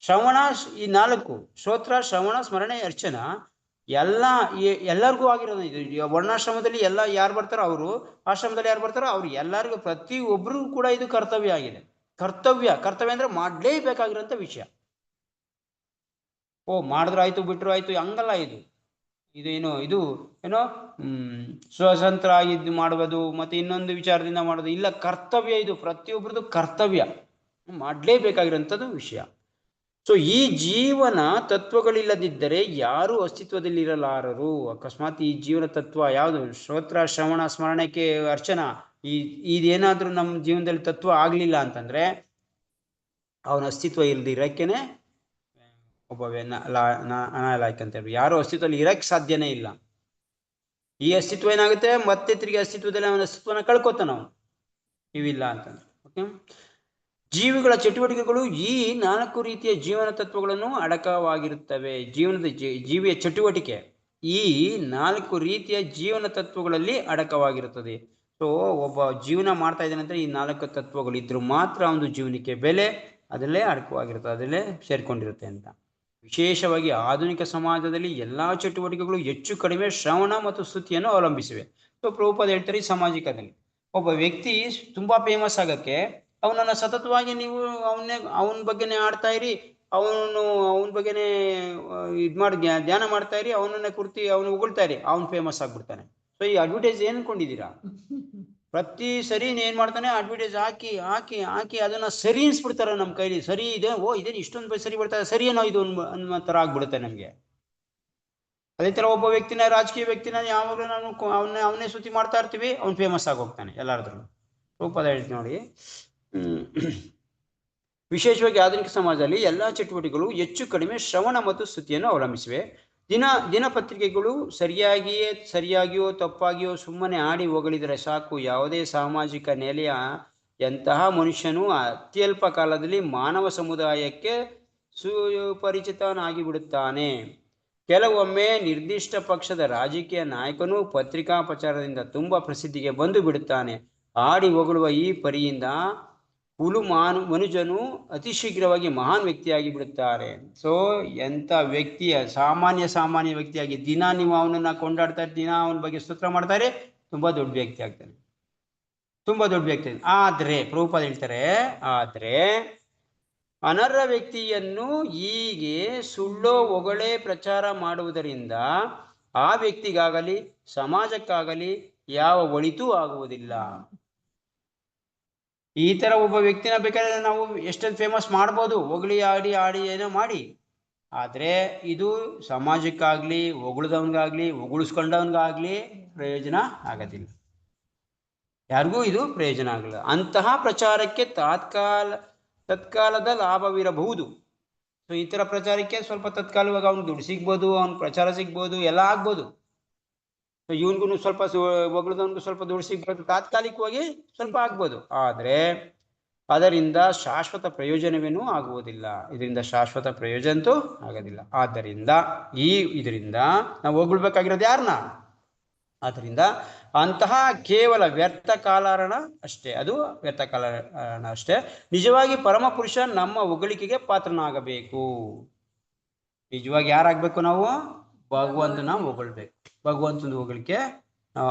ಶ್ರವಣ, ಈ 4 ಸ್ತೋತ್ರ, ಶ್ರವಣ, ಸ್ಮರಣೆ, ಅರ್ಚನಾ ಎಲ್ಲರಿಗೂ ಆಗಿರೋದು ಇದು. ವರ್ಣಾಶ್ರಮದಲ್ಲಿ ಎಲ್ಲ ಯಾರು ಬರ್ತಾರೋ ಅವರು, ಆಶ್ರಮದಲ್ಲಿ ಯಾರು ಬರ್ತಾರೋ ಅವ್ರು, ಎಲ್ಲರಿಗೂ ಪ್ರತಿಯೊಬ್ಬರಿಗೂ ಕೂಡ ಇದು ಕರ್ತವ್ಯ ಆಗಿದೆ. ಕರ್ತವ್ಯ ಅಂದ್ರೆ ಮಾಡ್ಲೇಬೇಕಾಗಿರೋಂಥ ವಿಷಯ. ಮಾಡಿದ್ರು ಆಯ್ತು, ಬಿಟ್ರು ಆಯ್ತು, ಹಂಗಲ್ಲ. ಇದು ಏನೋ ಸ್ವತಂತ್ರ ಆಗಿದ್ದು ಮಾಡುವುದು ಮತ್ತೆ ಇನ್ನೊಂದು ವಿಚಾರದಿಂದ ಮಾಡೋದು ಇಲ್ಲ. ಕರ್ತವ್ಯ, ಇದು ಪ್ರತಿಯೊಬ್ಬರದು ಕರ್ತವ್ಯ, ಮಾಡ್ಲೇಬೇಕಾಗಿರೋಂಥದ್ದು ವಿಷಯ. ಸೊ ಈ ಜೀವನ ತತ್ವಗಳಿಲ್ಲದಿದ್ದರೆ ಯಾರು ಅಸ್ತಿತ್ವದಲ್ಲಿರಲಾರರು. ಅಕಸ್ಮಾತ್ ಈ ಜೀವನ ತತ್ವ ಯಾವುದು, ಸ್ತೋತ್ರ, ಶ್ರವಣ, ಸ್ಮರಣಕ್ಕೆ, ಅರ್ಚನಾ, ಇದೇನಾದ್ರೂ ನಮ್ಮ ಜೀವನದಲ್ಲಿ ತತ್ವ ಆಗ್ಲಿಲ್ಲ ಅಂತಂದ್ರೆ ಅವನ ಅಸ್ತಿತ್ವ ಇಲ್ದಿರಕ್ಕೇನೆ ಒಬ್ಬ ಅನಾಲಾಯ್ಕ ಅಂತ ಹೇಳಿ. ಯಾರು ಅಸ್ತಿತ್ವದಲ್ಲಿ ಇರಕ್ಕೆ ಸಾಧ್ಯನೇ ಇಲ್ಲ. ಈ ಅಸ್ತಿತ್ವ ಏನಾಗುತ್ತೆ, ಮತ್ತೆ ತಿರುಗಿ ಅಸ್ತಿತ್ವದಲ್ಲಿ ಅವನ ಅಸ್ತಿತ್ವನ ಕಳ್ಕೊತಾನ ಅವನು, ಇವಿಲ್ಲ ಅಂತಂದ್ರೆ. ಓಕೆ, ಜೀವಿಗಳ ಚಟುವಟಿಕೆಗಳು ಈ 4 ರೀತಿಯ ಜೀವನ ತತ್ವಗಳನ್ನು ಅಡಕವಾಗಿರುತ್ತವೆ. ಜೀವಿಯ ಚಟುವಟಿಕೆ ಈ 4 ರೀತಿಯ ಜೀವನ ತತ್ವಗಳಲ್ಲಿ ಅಡಕವಾಗಿರುತ್ತದೆ. ಸೊ ಒಬ್ಬ ಜೀವನ ಮಾಡ್ತಾ ಇದ್ದಾನೆ ಅಂದ್ರೆ ಈ 4 ತತ್ವಗಳು ಇದ್ರು ಮಾತ್ರ ಒಂದು ಜೀವನಕ್ಕೆ ಬೆಲೆ, ಅದರಲ್ಲೇ ಅಡಕವಾಗಿರುತ್ತೆ, ಅದರಲ್ಲೇ ಸೇರ್ಕೊಂಡಿರುತ್ತೆ ಅಂತ. ವಿಶೇಷವಾಗಿ ಆಧುನಿಕ ಸಮಾಜದಲ್ಲಿ ಎಲ್ಲಾ ಚಟುವಟಿಕೆಗಳು ಹೆಚ್ಚು ಕಡಿಮೆ ಶ್ರವಣ ಮತ್ತು ಸ್ತುತಿಯನ್ನು ಅವಲಂಬಿಸಿವೆ. ಸೊ ಪ್ರಭುಪಾದ ಹೇಳ್ತಾರೆ, ಈ ಸಾಮಾಜಿಕದಲ್ಲಿ ಒಬ್ಬ ವ್ಯಕ್ತಿ ತುಂಬಾ ಫೇಮಸ್ ಆಗಕ್ಕೆ ಅವನನ್ನ ಸತತವಾಗಿ ನೀವು ಅವನ ಬಗ್ಗೆನೇ ಆಡ್ತಾ ಇರಿ, ಅವನ ಬಗ್ಗೆನೇ ಮಾಡಿ ಧ್ಯಾನ ಮಾಡ್ತಾ ಇರಿ, ಅವನನ್ನ ಕುರ್ತಿ ಅವನು ಉಗುಳ್ತಾ ಇರಿ, ಅವನು ಫೇಮಸ್ ಆಗ್ಬಿಡ್ತಾನೆ. ಸೊ ಈ ಅಡ್ವರ್ಟೈಸ್ ಏನ್ ಅನ್ಕೊಂಡಿದ್ದೀರಾ, ಪ್ರತಿ ಸರಿ ಏನ್ ಮಾಡ್ತಾನೆ, ಅಡ್ವರ್ಟೈಸ್ ಹಾಕಿ ಹಾಕಿ ಹಾಕಿ ಅದನ್ನ ಸರಿ ಅನ್ಸ್ಬಿಡ್ತಾರ ನಮ್ಮ ಕೈಲಿ. ಸರಿ ಇದೆ, ಇದೇನು ಇಷ್ಟೊಂದು ಸರಿ ಬರ್ತಾರೆ, ಸರಿ ಏನೋ ಇದು ಅನ್ನೋ ತರ ಆಗ್ಬಿಡುತ್ತೆ ನಮ್ಗೆ. ಅದೇ ತರ ಒಬ್ಬ ವ್ಯಕ್ತಿನ, ರಾಜಕೀಯ ವ್ಯಕ್ತಿನ ಯಾವಾಗಲೂ ನಾನು ಅವನೇ ಸ್ತುತಿ ಮಾಡ್ತಾ ಇರ್ತೀವಿ, ಅವ್ನು ಫೇಮಸ್ ಆಗೋಗ್ತಾನೆ ಎಲ್ಲಾದ್ರೂ. ರೂಪದ ಹೇಳ್ತೀನಿ ನೋಡಿ. ವಿಶೇಷವಾಗಿ ಆಧುನಿಕ ಸಮಾಜದಲ್ಲಿ ಎಲ್ಲಾ ಚಟುವಟಿಕೆಗಳು ಹೆಚ್ಚು ಕಡಿಮೆ ಶ್ರವಣ ಮತ್ತು ಸ್ತುತಿಯನ್ನು ಅವಲಂಬಿಸಿವೆ. ದಿನಪತ್ರಿಕೆಗಳು ಸರಿಯಾಗಿಯೋ ತಪ್ಪಾಗಿಯೋ ಸುಮ್ಮನೆ ಆಡಿ ಹೊಗಳಿದರೆ ಸಾಕು, ಯಾವುದೇ ಸಾಮಾಜಿಕ ನೆಲೆಯ ಎಂತಹ ಮನುಷ್ಯನು ಅತ್ಯಲ್ಪ ಕಾಲದಲ್ಲಿ ಮಾನವ ಸಮುದಾಯಕ್ಕೆ ಸುಪರಿಚಿತನಾಗಿ ಬಿಡುತ್ತಾನೆ. ಕೆಲವೊಮ್ಮೆ ನಿರ್ದಿಷ್ಟ ಪಕ್ಷದ ರಾಜಕೀಯ ನಾಯಕನು ಪತ್ರಿಕಾ ಪ್ರಚಾರದಿಂದ ತುಂಬಾ ಪ್ರಸಿದ್ಧಿಗೆ ಬಂದು ಬಿಡುತ್ತಾನೆ. ಆಡಿ ಹೊಗಳುವ ಈ ಪರಿಯಿಂದ ಮನುಜನು ಅತಿ ಶೀಘ್ರವಾಗಿ ಮಹಾನ್ ವ್ಯಕ್ತಿಯಾಗಿ ಬಿಡುತ್ತಾರೆ. ಸೊ ಎಂತ ವ್ಯಕ್ತಿಯ ಸಾಮಾನ್ಯ ವ್ಯಕ್ತಿಯಾಗಿ ದಿನ ನೀವು ಅವನನ್ನ ಕೊಂಡಾಡ್ತಾರೆ, ದಿನ ಅವನ ಬಗ್ಗೆ ಸ್ತೋತ್ರ ಮಾಡ್ತಾರೆ, ತುಂಬಾ ದೊಡ್ಡ ವ್ಯಕ್ತಿ ಆಗ್ತಾನೆ, ತುಂಬಾ ದೊಡ್ಡ ವ್ಯಕ್ತಿ. ಆದ್ರೆ ಪ್ರಭುಪಾದ ಹೇಳ್ತಾರೆ, ಆದ್ರೆ ಅನರ್ಹ ವ್ಯಕ್ತಿಯನ್ನು ಹೀಗೆ ಸುಳ್ಳೋ ಹೊಗಳೇ ಪ್ರಚಾರ ಮಾಡುವುದರಿಂದ ಆ ವ್ಯಕ್ತಿಗಾಗಲಿ ಸಮಾಜಕ್ಕಾಗಲಿ ಯಾವ ಒಳಿತೂ ಆಗುವುದಿಲ್ಲ. ಈ ತರ ಒಬ್ಬ ವ್ಯಕ್ತಿನ ಬೇಕಾದ್ರೆ ನಾವು ಎಷ್ಟೊಂದು ಫೇಮಸ್ ಮಾಡ್ಬೋದು, ಹೊಗಳಿ ಆಡಿ ಏನೋ ಮಾಡಿ, ಆದ್ರೆ ಇದು ಸಮಾಜಕ್ಕಾಗ್ಲಿ ಹೊಗಳದವನ್ಗಾಗ್ಲಿ ಹೊಗಳಿಸ್ಕೊಂಡವನ್ಗಾಗ್ಲಿ ಪ್ರಯೋಜನ ಆಗೋದಿಲ್ಲ, ಯಾರಿಗೂ ಇದು ಪ್ರಯೋಜನ ಆಗಲ್ಲ. ಅಂತಹ ಪ್ರಚಾರಕ್ಕೆ ತತ್ಕಾಲದ ಲಾಭವಿರಬಹುದು. ಸೊ ಈ ತರ ಪ್ರಚಾರಕ್ಕೆ ಸ್ವಲ್ಪ ತತ್ಕಾಲವಾಗಿ ಅವ್ನು ದುಡ್ಡು ಸಿಗ್ಬೋದು, ಅವ್ನ ಪ್ರಚಾರ ಸಿಗ್ಬೋದು, ಎಲ್ಲ ಆಗ್ಬೋದು. ಇವನ್ಗೂ ಸ್ವಲ್ಪ ಹೊಗಳದವನ್ಗೂ ಸ್ವಲ್ಪ ದುಡ್ಡು ಸಿಗ್ಬೋದು, ತಾತ್ಕಾಲಿಕವಾಗಿ ಸ್ವಲ್ಪ ಆಗ್ಬೋದು, ಆದ್ರೆ ಅದರಿಂದ ಶಾಶ್ವತ ಪ್ರಯೋಜನವೇನೂ ಆಗುವುದಿಲ್ಲ. ಇದರಿಂದ ಶಾಶ್ವತ ಪ್ರಯೋಜನ ಅಂತೂ ಆಗೋದಿಲ್ಲ. ಆದ್ದರಿಂದ ಇದರಿಂದ ನಾವು ಹೊಗಳ್ಬೇಕಾಗಿರೋದು ಯಾರನ್ನ? ಆದ್ದರಿಂದ ಅಂತಹ ಕೇವಲ ವ್ಯರ್ಥ ಕಾಲಹರಣ ಅಷ್ಟೇ, ಅದು ವ್ಯರ್ಥ ಕಾಲಹರಣ ಅಷ್ಟೇ. ನಿಜವಾಗಿ ಪರಮ ಪುರುಷ ನಮ್ಮ ಹೊಗಳಿಕೆಗೆ ಪಾತ್ರನಾಗಬೇಕು. ನಿಜವಾಗಿ ಯಾರಾಗಬೇಕು ನಾವು? ಭಗವಂತನ ಹೊಗಳ್ಬೇಕು. ಭಗವಂತನ ಹೊಗಳಿಕೆ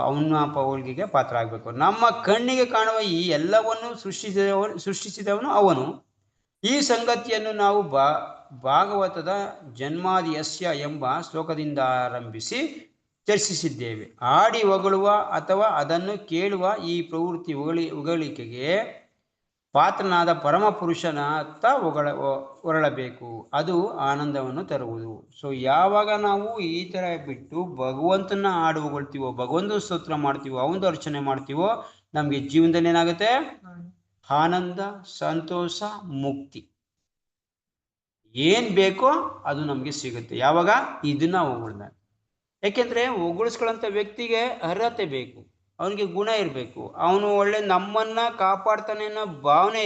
ಅವನ ಪೌಲ್ಗಿಗೆ ಪಾತ್ರ ಆಗಬೇಕು. ನಮ್ಮ ಕಣ್ಣಿಗೆ ಕಾಣುವ ಈ ಎಲ್ಲವನ್ನು ಸೃಷ್ಟಿಸಿದವನು ಅವನು. ಈ ಸಂಗತಿಯನ್ನು ನಾವು ಭಾಗವತದ ಜನ್ಮಾದಿಯಸ್ಯ ಎಂಬ ಶ್ಲೋಕದಿಂದ ಆರಂಭಿಸಿ ಚರ್ಚಿಸಿದ್ದೇವೆ. ಆಡಿ ಹೊಗಳುವ ಅಥವಾ ಅದನ್ನು ಕೇಳುವ ಈ ಪ್ರವೃತ್ತಿ ಹೊಗಳಿಕೆಗೆ ಪಾತ್ರನಾದ ಪರಮ ಪುರುಷನತ್ತ ಹೊರಳಬೇಕು. ಅದು ಆನಂದವನ್ನು ತರುವುದು. ಸೊ ಯಾವಾಗ ನಾವು ಈ ಥರ ಬಿಟ್ಟು ಭಗವಂತನ ಹಾಡು ಹೊಗಳ್ತೀವೋ, ಭಗವಂತನ ಸ್ತೋತ್ರ ಮಾಡ್ತೀವೋ, ಅವನದು ಅರ್ಚನೆ ಮಾಡ್ತೀವೋ, ನಮಗೆ ಜೀವನದಲ್ಲಿ ಏನಾಗುತ್ತೆ? ಆನಂದ, ಸಂತೋಷ, ಮುಕ್ತಿ ಏನ್ ಬೇಕೋ ಅದು ನಮಗೆ ಸಿಗುತ್ತೆ. ಯಾವಾಗ ಇದನ್ನ ಹೊಗಳ್ದಾಗ. ಯಾಕೆಂದ್ರೆ ಹೊಗಳಿಸ್ಕೊಳ್ಳೋಂಥ ವ್ಯಕ್ತಿಗೆ ಅರ್ಹತೆ ಬೇಕು, ಅವನಿಗೆ ಗುಣ ಇರಬೇಕು, ಅವನು ಒಳ್ಳೆ ನಮ್ಮನ್ನ ಕಾಪಾಡ್ತಾನೆ ಅನ್ನೋ ಭಾವನೆ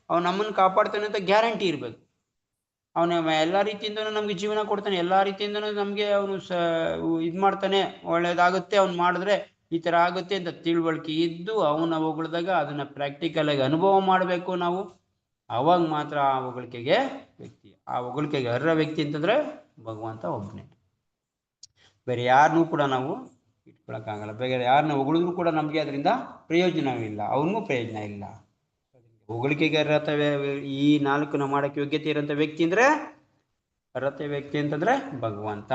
ಅವನು ನಮ್ಮನ್ನು ಕಾಪಾಡ್ತಾನೆ ಅಂತ ಗ್ಯಾರಂಟಿ ಇರಬೇಕು. ಅವನ ಎಲ್ಲ ರೀತಿಯಿಂದನೂ ನಮ್ಗೆ ಜೀವನ ಕೊಡ್ತಾನೆ, ಎಲ್ಲ ರೀತಿಯಿಂದನೂ ನಮ್ಗೆ ಅವನು ಇದು ಮಾಡ್ತಾನೆ, ಒಳ್ಳೇದಾಗುತ್ತೆ ಅವ್ನು ಮಾಡಿದ್ರೆ ಈ ತರ ಆಗುತ್ತೆ ಅಂತ ತಿಳುವಳಿಕೆ ಇದ್ದು ಅವನ ಹೊಗಳಿದಾಗ ಅದನ್ನ ಪ್ರಾಕ್ಟಿಕಲ್ ಆಗಿ ಅನುಭವ ಮಾಡಬೇಕು ನಾವು. ಅವಾಗ ಮಾತ್ರ ಆ ಹೊಗಳಿಕೆಗೆ ವ್ಯಕ್ತಿ, ಆ ಹೊಗಳಿಕೆಗೆ ಅರ್ಹ ವ್ಯಕ್ತಿ ಅಂತಂದ್ರೆ ಭಗವಂತ ಒಬ್ಬನೇ. ಬೇರೆ ಯಾರನ್ನೂ ಕೂಡ ನಾವು ಇಟ್ಕೊಳಕ್ಕಾಗಲ್ಲ. ಬೇರೆ ಯಾರನ್ನ ಹೊಗಳಿದ್ರು ಕೂಡ ನಮಗೆ ಅದರಿಂದ ಪ್ರಯೋಜನವಿಲ್ಲ, ಅವನಿಗೂ ಪ್ರಯೋಜನ ಇಲ್ಲ. ಹೊಗಳಿಕೆಗೆ ಅರ್ಹತೆ ಈ 4 ಮಾಡಕ್ಕೆ ಯೋಗ್ಯತೆ ಇರೋಂಥ ವ್ಯಕ್ತಿ ಅಂದ್ರೆ ಅರ್ಹತೆ ವ್ಯಕ್ತಿ ಅಂತಂದ್ರೆ ಭಗವಂತ.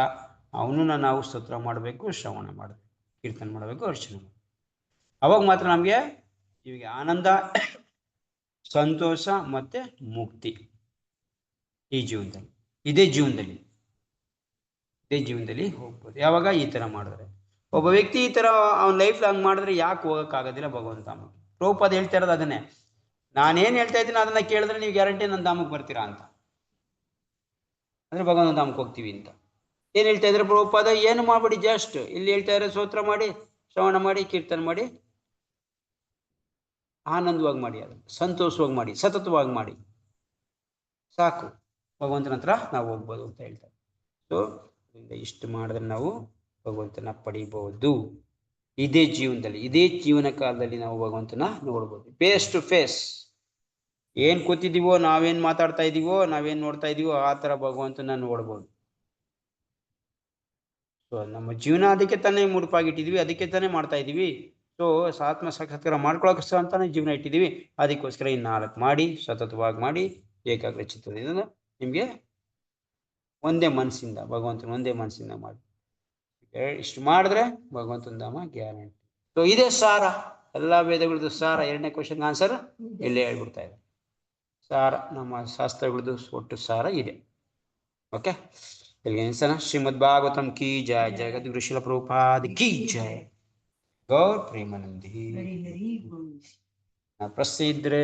ಅವನನ್ನ ನಾವು ಸ್ತೋತ್ರ ಮಾಡಬೇಕು, ಶ್ರವಣ ಮಾಡಬೇಕು, ಕೀರ್ತನೆ ಮಾಡಬೇಕು, ಅರ್ಚನೆ ಮಾಡಬೇಕು. ಅವಾಗ ಮಾತ್ರ ನಮಗೆ ಇವಾಗ ಆನಂದ, ಸಂತೋಷ ಮತ್ತೆ ಮುಕ್ತಿ ಈ ಜೀವನದಲ್ಲಿ, ಇದೇ ಜೀವನದಲ್ಲಿ ಹೋಗ್ಬೋದು. ಯಾವಾಗ ಈ ತರ ಮಾಡಿದ್ರೆ. ಒಬ್ಬ ವ್ಯಕ್ತಿ ಈ ತರ ಅವನ ಲೈಫ್ ಲಾಂಗ್ ಮಾಡಿದ್ರೆ ಯಾಕೆ ಹೋಗಕ್ಕಾಗೋದಿಲ್ಲ ಭಗವಂತ? ಪ್ರಭುಪಾದ ಹೇಳ್ತಾ ಇರೋದು ಅದನ್ನೇ. ನಾನೇನು ಹೇಳ್ತಾ ಇದ್ದೀನಿ ಅದನ್ನ ಕೇಳಿದ್ರೆ ನೀವು ಗ್ಯಾರಂಟಿ ನನ್ನ ಧಾಮಕ್ಕೆ ಬರ್ತೀರಾ ಅಂತ, ಅಂದ್ರೆ ಭಗವಂತ ಧಾಮಕ್ಕೆ ಹೋಗ್ತೀವಿ ಅಂತ ಏನ್ ಹೇಳ್ತಾ ಇದ್ರೆ ಪ್ರಭುಪಾದ? ಏನು ಮಾಡ್ಬೇಡಿ, ಜಸ್ಟ್ ಇಲ್ಲಿ ಹೇಳ್ತಾ ಇರೋ ಸ್ತೋತ್ರ ಮಾಡಿ, ಶ್ರವಣ ಮಾಡಿ, ಕೀರ್ತನೆ ಮಾಡಿ, ಆನಂದವಾಗಿ ಮಾಡಿ, ಅದು ಸಂತೋಷವಾಗಿ ಮಾಡಿ, ಸತತವಾಗಿ ಮಾಡಿ, ಸಾಕು, ಭಗವಂತನ ಹತ್ರ ನಾವು ಹೋಗ್ಬೋದು ಅಂತ ಹೇಳ್ತಾರೆ. ಸೊ ಇಷ್ಟು ಮಾಡಿದ್ರೆ ನಾವು ಭಗವಂತನ ಪಡಿಬಹುದು. ಇದೇ ಜೀವನದಲ್ಲಿ, ಇದೇ ಜೀವನ ಕಾಲದಲ್ಲಿ ನಾವು ಭಗವಂತನ ನೋಡ್ಬೋದು ಫೇಸ್ ಟು ಫೇಸ್. ಏನ್ ಕೂತಿದೀವೋ, ನಾವೇನ್ ಮಾತಾಡ್ತಾ ಇದೀವೋ, ನಾವೇನ್ ನೋಡ್ತಾ ಇದೀವೋ ಆ ತರ ಭಗವಂತನ ನೋಡ್ಬೋದು. ಸೊ ನಮ್ಮ ಜೀವನ ಅದಕ್ಕೆ ತಾನೇ ಮುಡುಪಾಗಿಟ್ಟಿದೀವಿ, ಅದಕ್ಕೆ ತಾನೇ ಮಾಡ್ತಾ ಇದೀವಿ. ಸೊ ಆತ್ಮ ಸಾಕ್ಷಾತ್ಕಾರ ಮಾಡ್ಕೊಳಕ್ಕೆ ಅಂತಾನೆ ಜೀವನ ಇಟ್ಟಿದೀವಿ. ಅದಕ್ಕೋಸ್ಕರ ಈ 4 ಮಾಡಿ, ಸತತವಾಗಿ ಮಾಡಿ, ಏಕಾಗ್ರ ಚಿತ್ತದಿಂದ ನಿಮ್ಗೆ ಒಂದೇ ಮನಸ್ಸಿಂದ ಭಗವಂತನ ಒಂದೇ ಮನಸ್ಸಿಂದ ಮಾಡಿ. ಇಷ್ಟು ಮಾಡಿದ್ರೆ ಭಗವಂತನ ಧಾಮ ಗ್ಯಾರಂಟಿ. ಸೊ ಇದೇ ಸಾರ, ಎಲ್ಲಾ ವೇದಗಳದ್ದು ಸಾರ. 2ನೇ ಕ್ವಶನ್ ಆನ್ಸರ್ ಇಲ್ಲೇ ಹೇಳ್ಬಿಡ್ತಾ ಇದೆ. ಸಾರ, ನಮ್ಮ ಶಾಸ್ತ್ರಗಳದ್ದು ಒಟ್ಟು ಸಾರ ಇದೆ. ಓಕೆ, ಇಲ್ಲಿಗೆ ನಿಲ್ಸೋಣ. ಶ್ರೀಮದ್ ಭಾಗವತಂ ಕಿ ಜಯ, ಜಗದ್ಗುರು ಶ್ರೀಲ ಪ್ರಭುಪಾದ ಕಿ ಜಯ, ಗೌರ್ ಪ್ರೇಮಾನಂದಿ. ಪ್ರಶ್ನೆ ಇದ್ರೆ